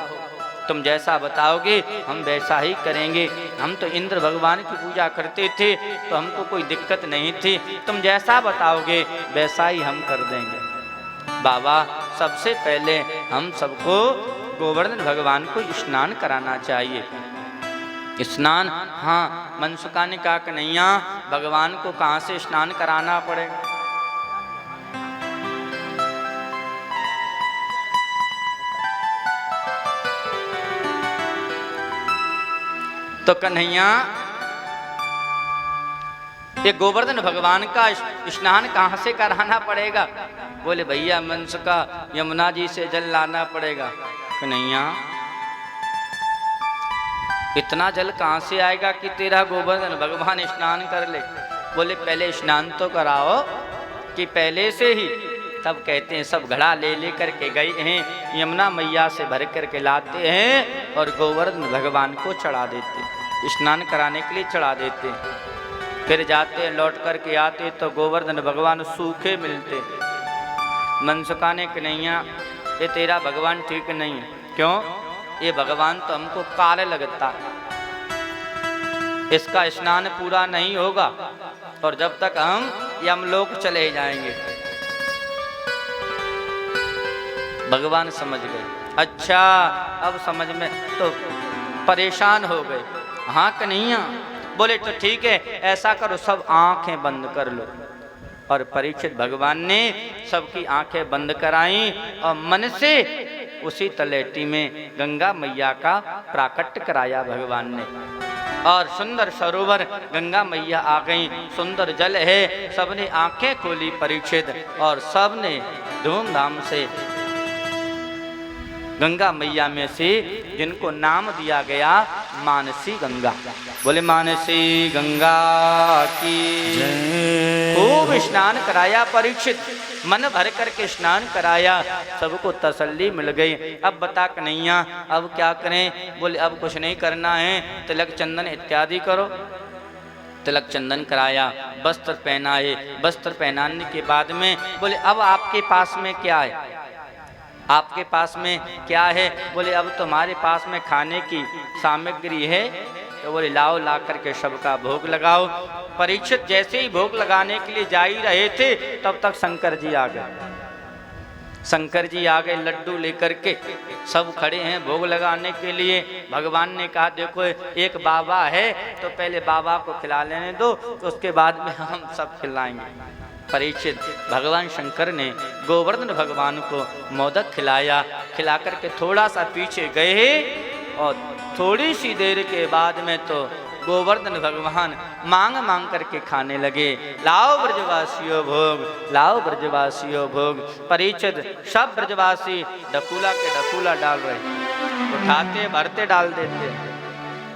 तुम जैसा बताओगे हम वैसा ही करेंगे। हम तो इंद्र भगवान की पूजा करते थे तो हमको कोई दिक्कत नहीं थी, तुम जैसा बताओगे वैसा ही हम कर देंगे। बाबा सबसे पहले हम सबको गोवर्धन भगवान को स्नान कराना चाहिए। स्नान, हाँ मनसुका ने कहा कन्हैया भगवान को कहाँ से स्नान कराना पड़ेगा? तो कन्हैया ये गोवर्धन भगवान का स्नान कहाँ से कराना पड़ेगा? बोले भैया मनसुका यमुना जी से जल लाना पड़ेगा। कन्हैया इतना जल कहाँ से आएगा कि तेरा गोवर्धन भगवान स्नान कर ले? बोले पहले स्नान तो कराओ कि पहले से ही? तब कहते हैं सब घड़ा ले करके गए हैं, यमुना मैया से भर करके लाते हैं और गोवर्धन भगवान को चढ़ा देते, स्नान कराने के लिए चढ़ा देते। फिर जाते लौट करके आते तो गोवर्धन भगवान सूखे मिलते। मनसुका ने कन्हैया ये तेरा भगवान ठीक नहीं है। क्यों? ये भगवान तो हमको काले लगता, इसका स्नान पूरा नहीं होगा और जब तक हम यमलोक चले जाएंगे। भगवान समझ गए। अच्छा अब समझ में तो परेशान हो गए। हाँ कन्हैया, बोले तो ठीक है ऐसा करो सब आंखें बंद कर लो। और परीक्षित भगवान ने सबकी आंखें बंद कराई और मन से उसी तलहटी में गंगा मैया का प्राकट्य कराया भगवान ने। और सुंदर सरोवर गंगा मैया आ गई, सुंदर जल है। सबने आंखें खोली परीक्षित, और सबने धूमधाम से गंगा मैया में से जिनको नाम दिया गया मानसी गंगा, बोले मानसी गंगा की खूब स्नान कराया परीक्षित, मन भर करके स्नान कराया, सबको तसल्ली मिल गई। अब बता कन्हैया अब क्या करें? बोले अब कुछ नहीं करना है, तिलक चंदन इत्यादि करो। तिलक चंदन कराया, वस्त्र पहनाए, वस्त्र पहनाने के बाद में बोले अब आपके पास में क्या है? आपके पास में क्या है? बोले अब तुम्हारे पास में खाने की सामग्री है। तो बोले लाओ, ला करके सबका भोग लगाओ। परीक्षित जैसे ही भोग लगाने के लिए जा ही रहे थे तब तक शंकर जी आ गए। शंकर जी आ गए लड्डू लेकर के, सब खड़े हैं भोग लगाने के लिए। भगवान ने कहा देखो एक बाबा है तो पहले बाबा को खिला लेने दो, तो उसके बाद में हम सब खिलाएंगे। परीक्षित भगवान शंकर ने गोवर्धन भगवान को मोदक खिलाया, खिला करके थोड़ा सा पीछे गए और थोड़ी सी देर के बाद में तो गोवर्धन भगवान मांग मांग करके खाने लगे। लाओ ब्रजवासियों भोग, लाओ ब्रजवासियों भोग। परीक्षित सब ब्रजवासी ढकूला के ढकूला डाल रहे, उठाते भरते डाल देते।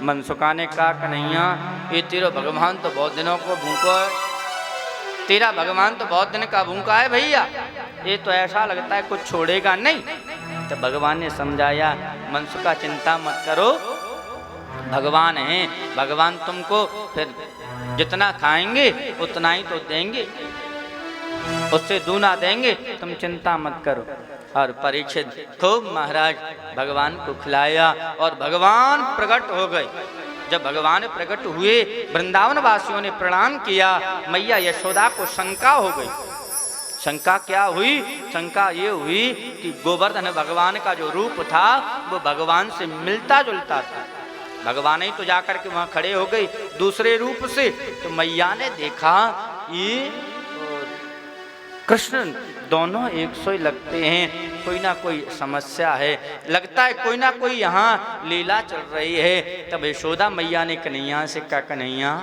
मनसुखा ने कहा कन्हैया ये तेरा भगवान तो बहुत दिनों को भूखो है, तेरा भगवान तो बहुत दिन का भूखा है भैया, ये तो ऐसा लगता है कुछ छोड़ेगा नहीं। तो भगवान ने समझाया मनसुखा चिंता मत करो, भगवान है, भगवान तुमको फिर जितना खाएंगे उतना ही तो देंगे, उससे दूना देंगे, तुम चिंता मत करो। और परीक्षित खूब महाराज भगवान को खिलाया और भगवान प्रकट हो गए। जब भगवान प्रकट हुए वृंदावन वासियों ने प्रणाम किया, मैया यशोदा को शंका हो गई। शंका क्या हुई? शंका ये हुई कि गोवर्धन भगवान का जो रूप था वो भगवान से मिलता जुलता था। भगवान ही तो जाकर के वहां खड़े हो गई दूसरे रूप से। तो मैया ने देखा ये कृष्ण दोनों एक सोई लगते हैं, कोई ना कोई समस्या है, लगता है कोई ना कोई यहाँ लीला चल रही है। तब यशोदा मैया ने कन्हैया से कहा कन्हैया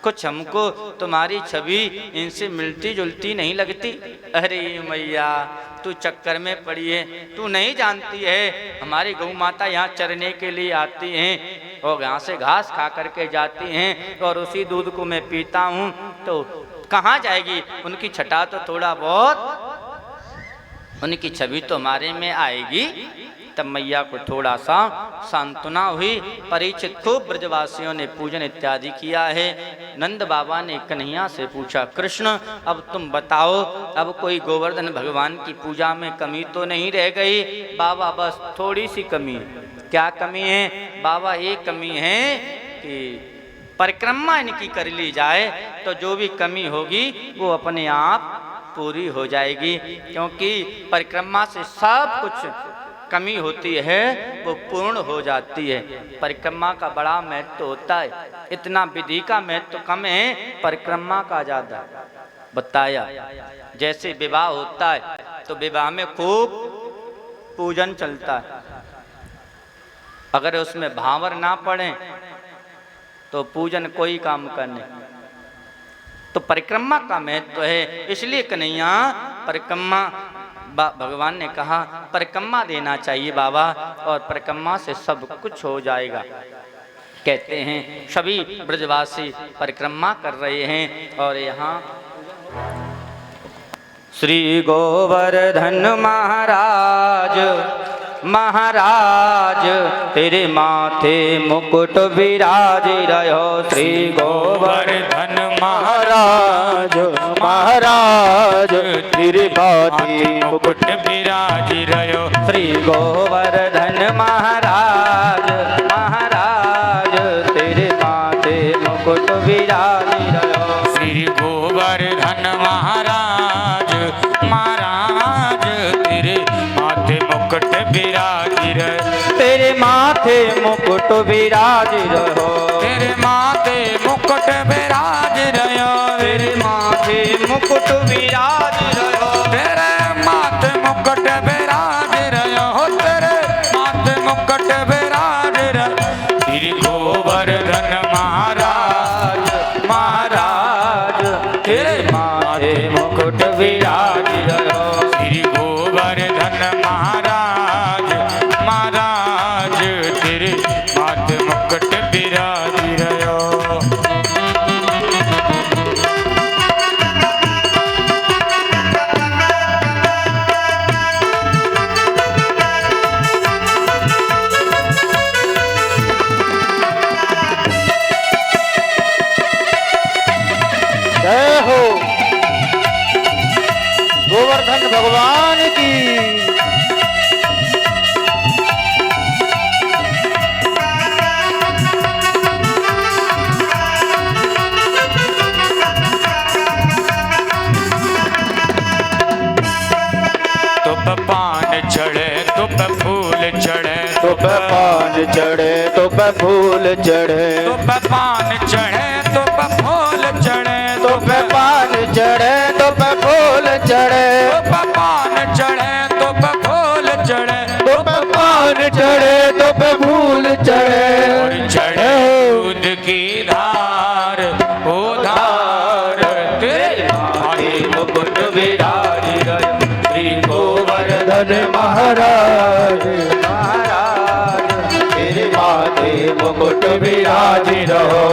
कुछ हमको तुम्हारी छवि इनसे मिलती जुलती नहीं लगती। अरे मैया तू चक्कर में पड़ी है, तू नहीं जानती है हमारी गौ माता यहाँ चरने के लिए आती हैं और यहाँ से घास खा करके जाती हैं और उसी दूध को मैं पीता हूँ, तो कहाँ जाएगी? उनकी छटा तो थोड़ा बहुत उनकी छवि तो हमारे में आएगी। तब मैया को थोड़ा सा सांत्वना हुई। परीक्षित खूब ब्रजवासियों ने पूजन इत्यादि किया है। नंद बाबा ने कन्हैया से पूछा कृष्ण अब तुम बताओ, अब कोई गोवर्धन भगवान की पूजा में कमी तो नहीं रह गई? बाबा बस थोड़ी सी कमी है। क्या कमी है? बाबा एक कमी है कि परिक्रमा इनकी कर ली जाए तो जो भी कमी होगी वो अपने आप पूरी हो जाएगी, क्योंकि परिक्रमा से सब कुछ कमी होती है वो पूर्ण हो जाती है। परिक्रमा का बड़ा महत्व होता है, इतना विधि का महत्व कम है, परिक्रमा का ज़्यादा बताया। जैसे विवाह होता है तो विवाह में खूब पूजन चलता है, अगर उसमें भावर ना पड़े तो पूजन कोई काम का नहीं। तो परिक्रमा का महत्व है, इसलिए कन्हैया परिक्रमा भगवान ने कहा परिक्रमा देना चाहिए बाबा, और परिक्रमा से सब कुछ हो जाएगा। कहते हैं सभी ब्रजवासी परिक्रमा कर रहे हैं और यहाँ श्री गोवर्धन महाराज महाराज तेरे माथे मुकुट विराज रहो। श्री गोवर्धन महाराज महाराज तेरे माथे मुकुट विराज रहो। श्री गोवर्धन महाराज महाराज तेरे माथे मुकुट विराज रहो। श्री गोवर्धन महाराज महाराज तेरे माथे मुकुट विराज रहो। तेरे माथे मुकुट विराज रहो। तेरे माथे मुकुट विराज रहो। तेरे माथे मुकुट विराज रहो। तेरे माथे मुकुट विराज रहो। तेरे माथे मुकुट विराज रहो। श्री गोवर्धन गोवर्धन भगवान की। तुप पान चढ़े तुप फूल चढ़े तुप पान चढ़े तुप फूल चढ़े तुप पान चढ़े तुप फूल चढ़े तुप पान चढ़े तुप फूल चढ़े तुप पान चढ़े तुप फूल चढ़े तुप पान चढ़े तुप फूल चढ़े और चढ़े दूध की धार ओ धार तेरे माथे मुकुट विराज रहे श्री गोवर्धन महाराज महाराज तेरे माथे मुकुट विराज रहो।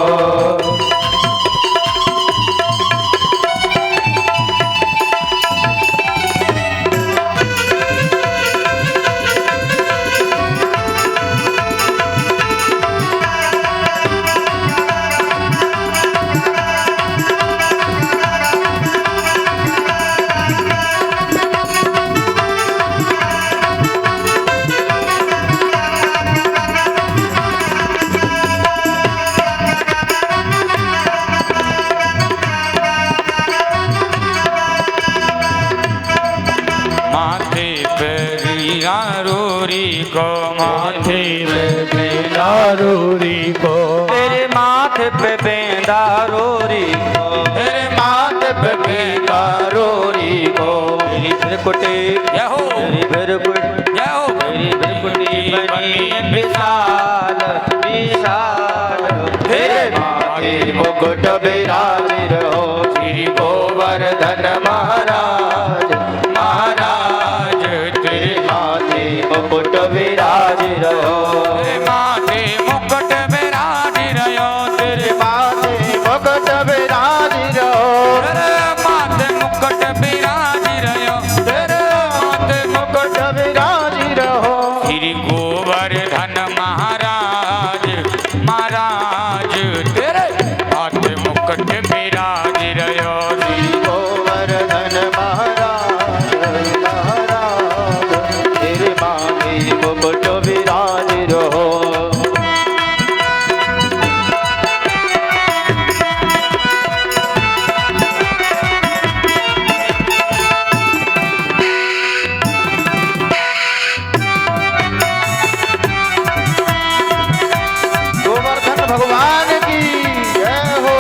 रोरी को माथे पे रोरी को तेरे माथे पे बेंदा रोरी को तेरे माथे पे बेंदा रोरी को मेरी भ्रकुटी यहो मेरी भ्रकुटी यहो मेरी भ्रकुटी बनी विशाल विशाल तेरे माथे मुकुट विराज रहो श्री गोवर्धन महाराज महाराज तेरे माथे मुकुट विराज रहो। माथे मुकुट विराज रहो तेरे माथे मुकुट विराज रहो तेरे माथे मुकुट विराज रहो तेरे माथे मुकुट विराज रहो। श्री गोवर्धन महाराज महाराज तेरे माथे मुकुट विराज रहो श्री गोवर्धन महाराज महाराज तेरे माथे मुकुट विराज रहो। गोवर्धन भगवान की जय हो।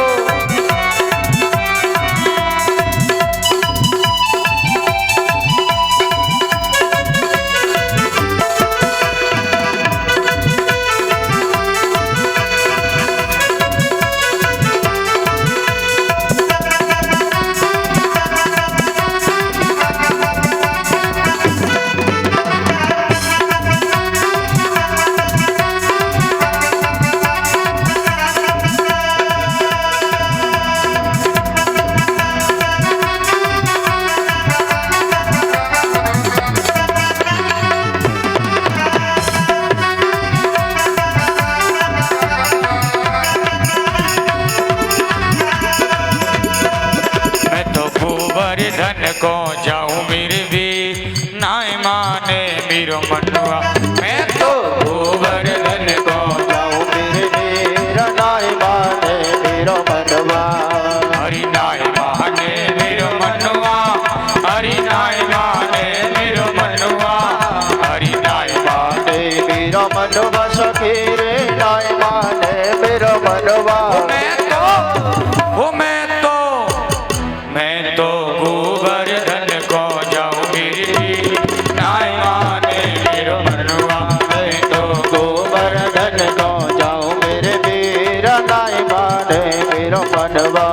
गोवर्धन को जाऊं मेरे भी नाय माने मेरो मनुआ मैं तो गोवर्धन को जाऊं मेरे मेरा नाय माने मेरो मनवा हरि नाय माने मेरो मनुआ हरि नाय माने मेरो मनुआ हरि नाय माने मेरो मनवा सखी रे नाय माने मेरो मनवा। मैं तो गोवर्धन को जाऊं मेरे नाय माने मेरो मनुआ मैं तो गोवर्धन को जाऊं मेरे मेरा नाय माने मेरो मनवा।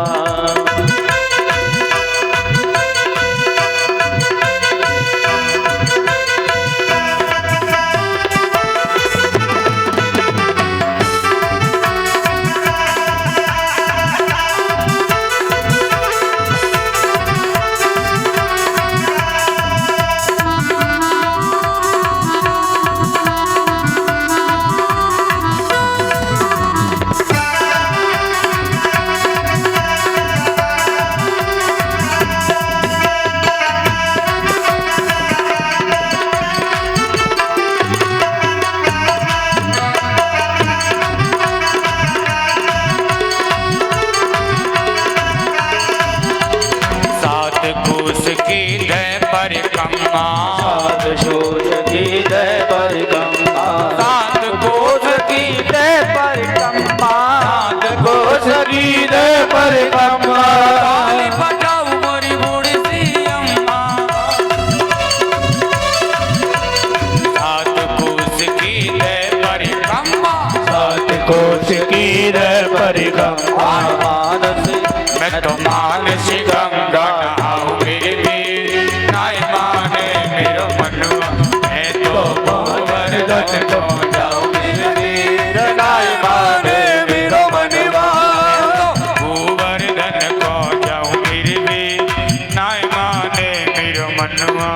परिक्रमा, सात कोस की दे परिक्रमा, सात कोस की दे परिक्रमा, सात कोस की दे परिक्रमा, ताली बजाओ मोरी बूढ़ी सी अम्मा। सात कोस की दे परिक्रमा, सात कोस की दे परिक्रमा, मानस मैं तो मानसी गंगा नहाऊं मेरे वीर, नाय माने मेरो मनुआ, मैं तो गोवर्धन को जाऊं मेरे वीर, नाय माने मेरो मनुआ, गोवर्धन को जाऊं मेरे वीर, नाय माने मेरो मनुआ।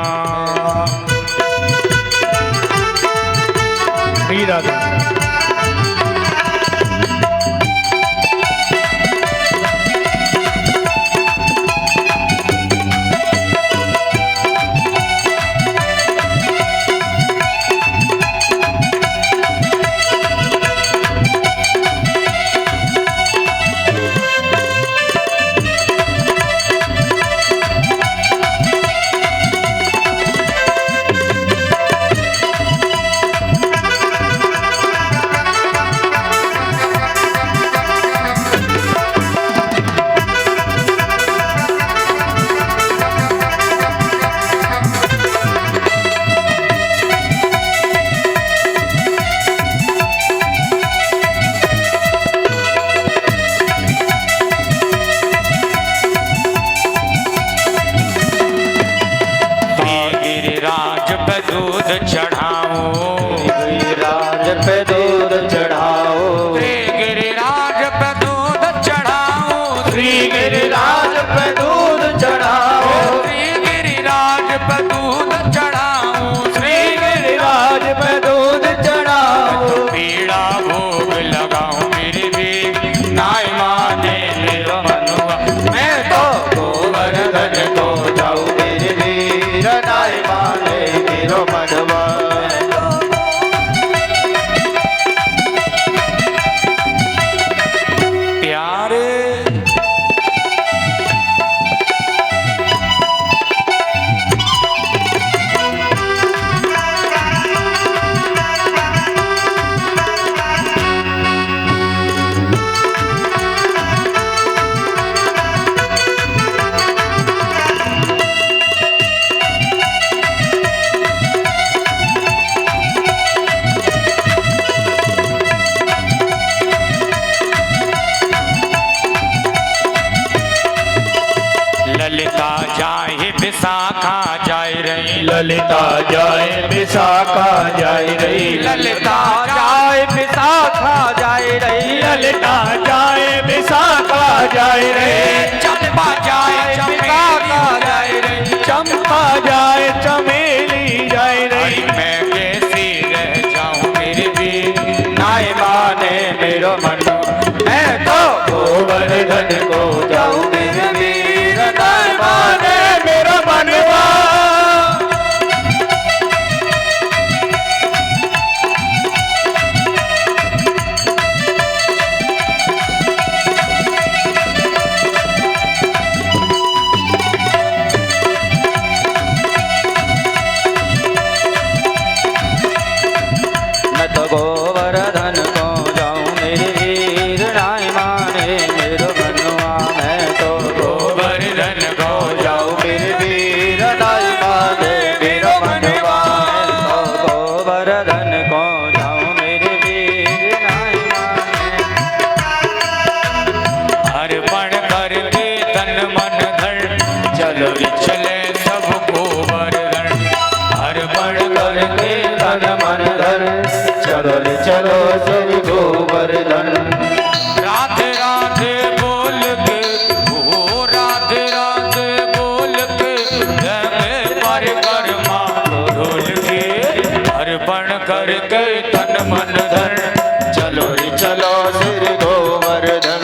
गिरिराज पे दूध चढ़ाओ, गिरिराज पे दूध चढ़ाओ, श्री गिरिराज पे दूध चढ़ाओ, श्री गिरिराज पे दूध चढ़ाओ, श्री गिरिराज पे दूध चढ़ाओ, श्री गिरिराज पे दूध चढ़ाओ, पीड़ा भोग लगाओ मेरे वीर, नाय माने मेरो मनुआ, मैं तो गोवर्धन को जाऊं मेरे वीर, नाय माने मेरो मनवा। प्यारे ललिता जाए विशाखा जाए रही, ललिता जाए विशाखा जाए रही, ललिता जाए विशाखा जाए रही, ललिता जाए विशाखा जाए रही, चंपा जाए चंपा जाए रही, चंपा जाए चमेली जाए रही, मैं कैसी रह जाऊं मेरे वीर, नाय माने मेरो मन, मैं तो गोवर्धन को जाऊं मेरे वीर, नाय माने मेरो मनवा। मैं तो गोवर्धन को जाऊं मेरे वीर, नाय माने मेरो मनवा, मैं तो गोवर्धन को जाऊं मेरे वीर, नाय माने मेरो मनवा, मैं तो गोवर्धन को जाऊं मेरे वीर, नाय माने। अर्पण करके तन मन धन, चलो चले सब गोवर्धन, अर्पण करके तन मन धन, चलो रे चलो श्री गोवर्धन। राधे राधे बोल के, ओ राधे राधे बोल के, जय परिक्रमा ढोल के, अर्पण करके तन मन धन, चलो रे चलो श्री गोवर्धन,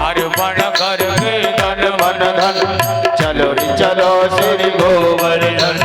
अर्पण करके तन मन धन, चलो रे चलो श्री गोवर्धन।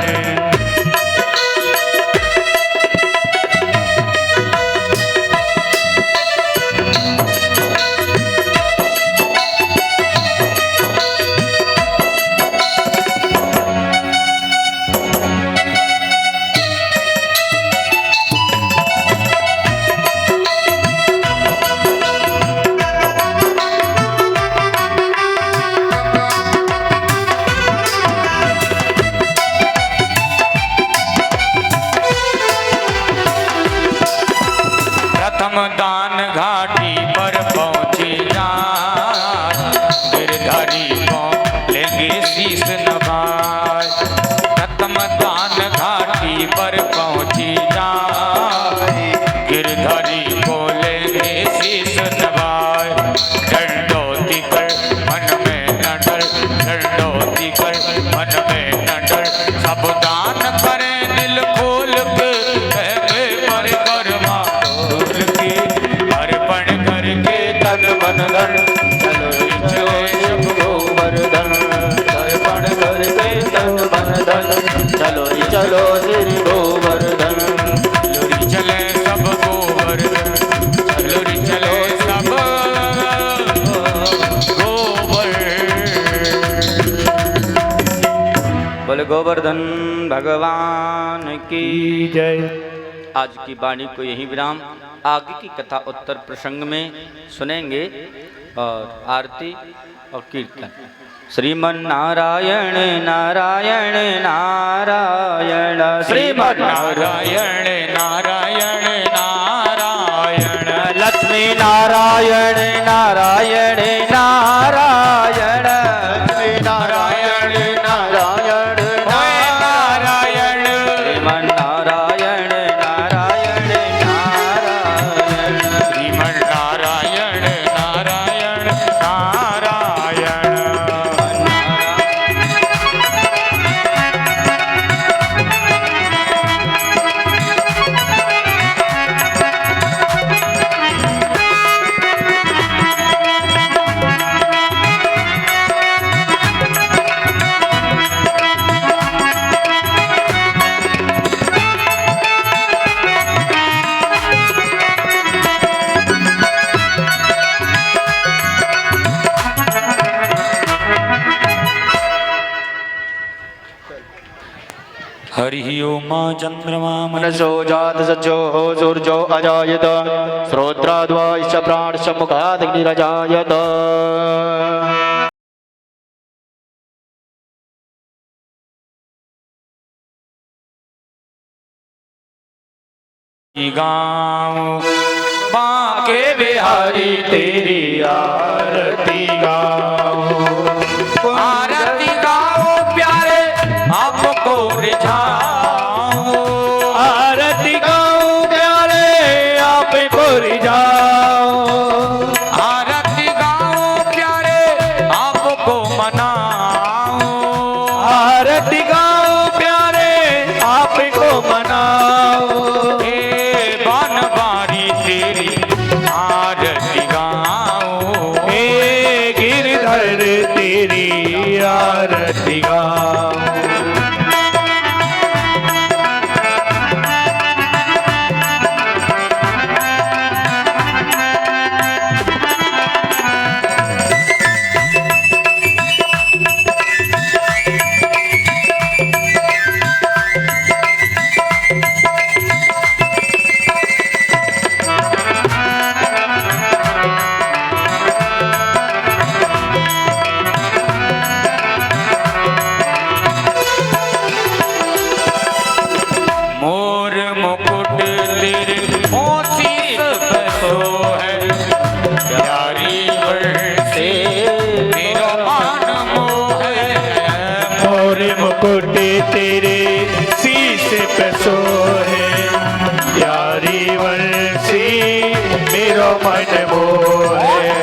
तन मन धन चलो रे चलो शिव गोवर्धन तर्पण करके तन मन धन चलो रे चलो श्री गोवर्धन चलो रे चले सब गोवर्धन चलो रे चले सब बोले गोवर्धन भगवान की जय। आज की वाणी को यही विराम, आगे की कथा उत्तर प्रसंग में सुनेंगे और आरती और कीर्तन। श्रीमन नारायण नारायण नारायण श्रीमन नारायण नारायण नारायण लक्ष्मी नारायण नारायण नारायण लक्ष्मी नारायण नारायण नारायण श्रीमन नारायण नारायण नारायण श्रीमन नारायण नारायण नारायण हरि ओम चंद्रमा मनसो जात सचो सूर्यो अजायत श्रोत्राद्वाश्च प्राणश्च मुखादग्निरजायत गाँव बांके बिहारी तेरी आरती गाओ आरती गाओ प्यारे आपको रिझाओ आरती गाऊं प्यारे आपको रिझाओ आरती गाओ प्यारे आपको मनाओ आरती गाऊं प्यारे आपको मनाओ हे बनवारी तेरी आरती गाओ हे गिरधर तेरी आरती गाऊं मोर मुकुट तेरे मोतीस बसो है प्यारी वर्षे मेरा मान मोह है मोर मुकुट तेरे शीश पे सोहे प्यारी वंशी मेरो मन मोहे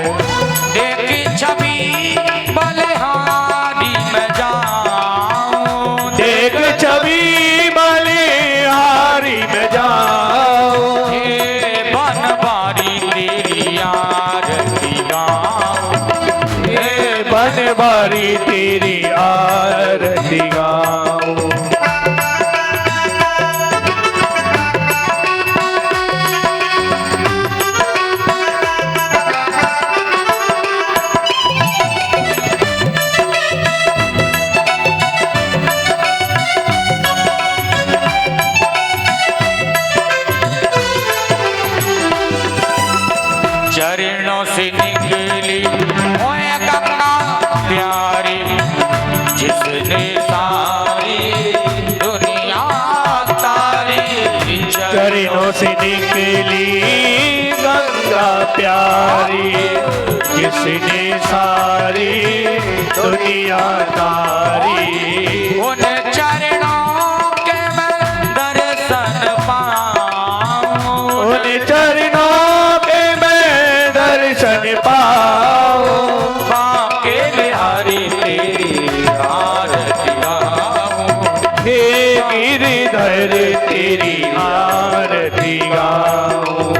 देखी छवि बलिहारी में जाऊं देख छवि बलिहारी में जाओ हे बनवारी तेरी आरती गाऊं हे बनवारी तेरी आरती गाऊं चरणों से निकली ओए गंगा प्यारी जिसने सारी दुनिया तारी चरणों से निकली गंगा प्यारी जिसने सारी दुनिया तारी उन चरणों के मैं दर्शन पाऊं उन चरणों के मैं दर्शन पाऊं बांके बिहारी तेरी आरती गाऊं हे गिरधर तेरी आरती गाऊं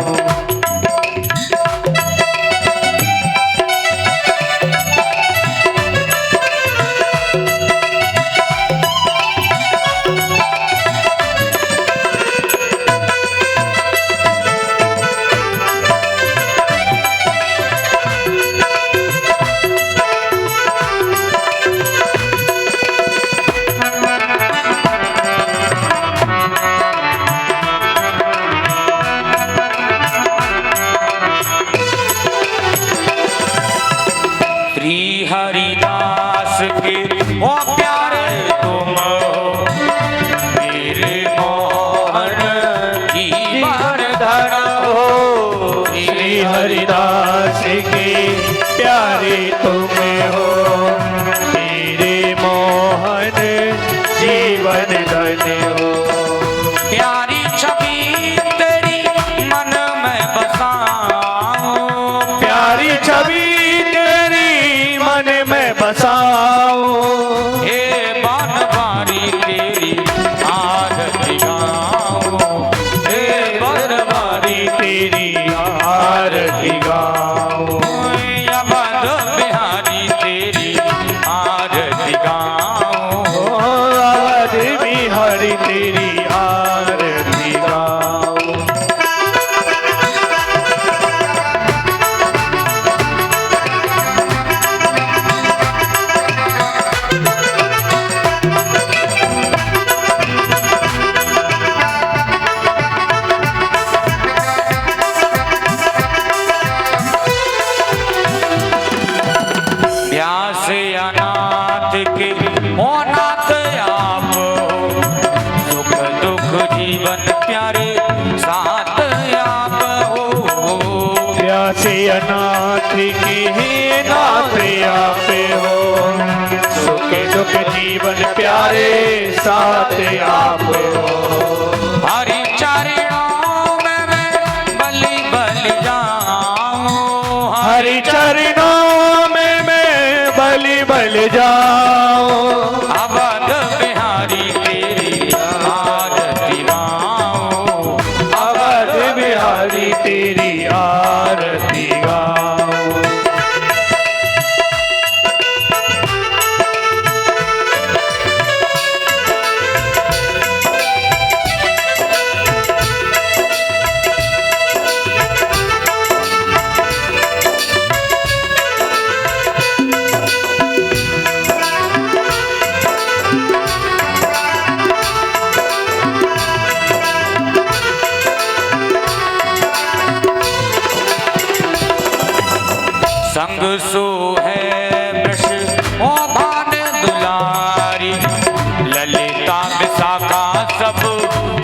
हरिदास के ओ प्यारे तुम हो, मेरे मोहन जीवन धन हो। श्री हरिदास के प्यारे तुम हो, मेरे मोहन जीवन धन हो। प्यारी छवि तेरी मन में बसाऊं, प्यारी छवि तेरी मन में बसाओ। हे बनवारी तेरी आरती गाऊं, हे बनवारी तेरी आरती गाओ। अवध बिहारी तेरी आरती गाऊं। अवध बिहारी तेरी आरती गाओ। व्यास अनाथ के ओ नाथ आप हो, सुख दुख जीवन प्यारे साथ आप हो। प्यासे अनाथ के नाथ आप हो, सुख दुख जीवन प्यारे साथ आप हो। हरि चरणों में मैं बलि बलि जाऊं, हरि चरणों में मैं बलि बल जाऊं। अवध बिहारी तेरी आरती गाऊं। अवध बिहारी तेरी आरती गाओ। संग सो है वृष ओ भान दुलारी, ललिता विशाखा सब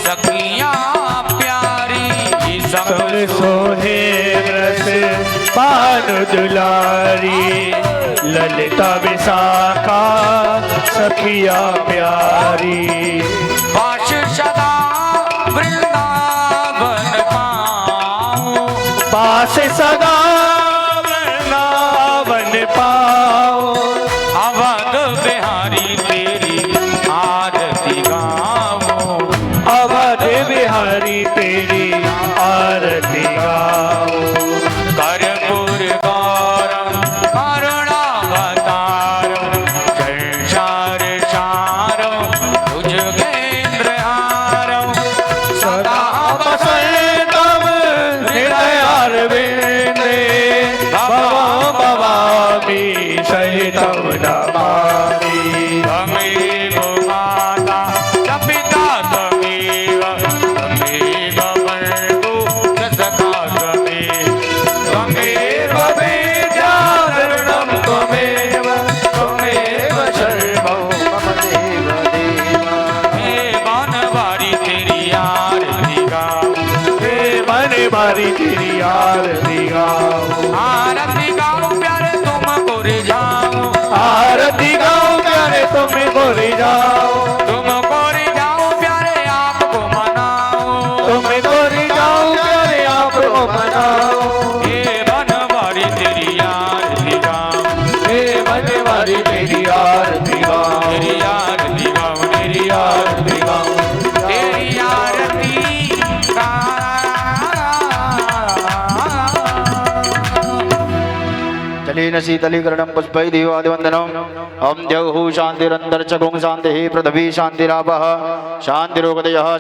सखियां प्यारी। संग सोहे रस पान दुलारी, ललिता विशाखा सखिया प्यारी। वास सदा वृंदावन पाऊं, पास सदा वृंदावन पाओ। अवध बिहारी तेरी आरती गाऊं। अवध बिहारी तेरी आरती गाओ। कर्पूर गौरम करुणावतारम, संसार सारम भुजगेन्द्रहारम, सदा वसंतम हृदयारविंदे, भवं भवामि सहितं नमामि। त्वमेव माता च पिता त्वमेव, त्वमेव बन्धु च सखा त्वमेव, त्वमेव वेद्याधरणं त्वमेव, त्वमेव सर्वं मम देव देव। हे बनवारी तेरी आरती गाऊं। हे बनवारी तेरी आरती गाओ। आरती गाऊं प्यारे तुम गोरे जाऊं, आरती गाओ प्यारे तुम गोरी जाओ। तुम गोरे जाओ प्यारे आपको मनाओ। तुम गोरी जाओ प्यारे आपको मनाओ। हे बनवारी तेरी आरती गाऊं, हे बनवारी तेरी आरती गाओ। तेरी आरती गाऊं, तेरी आरती गाओ। तेरी आरती गाऊं। चलेन शीतलीकरणं पुष्पै देवादिवन्दनम्। ओम जगहु शान्तिरन्तरिक्षगुं शान्तिः पृथिवी शान्तिरापः शान्तिरोगदयः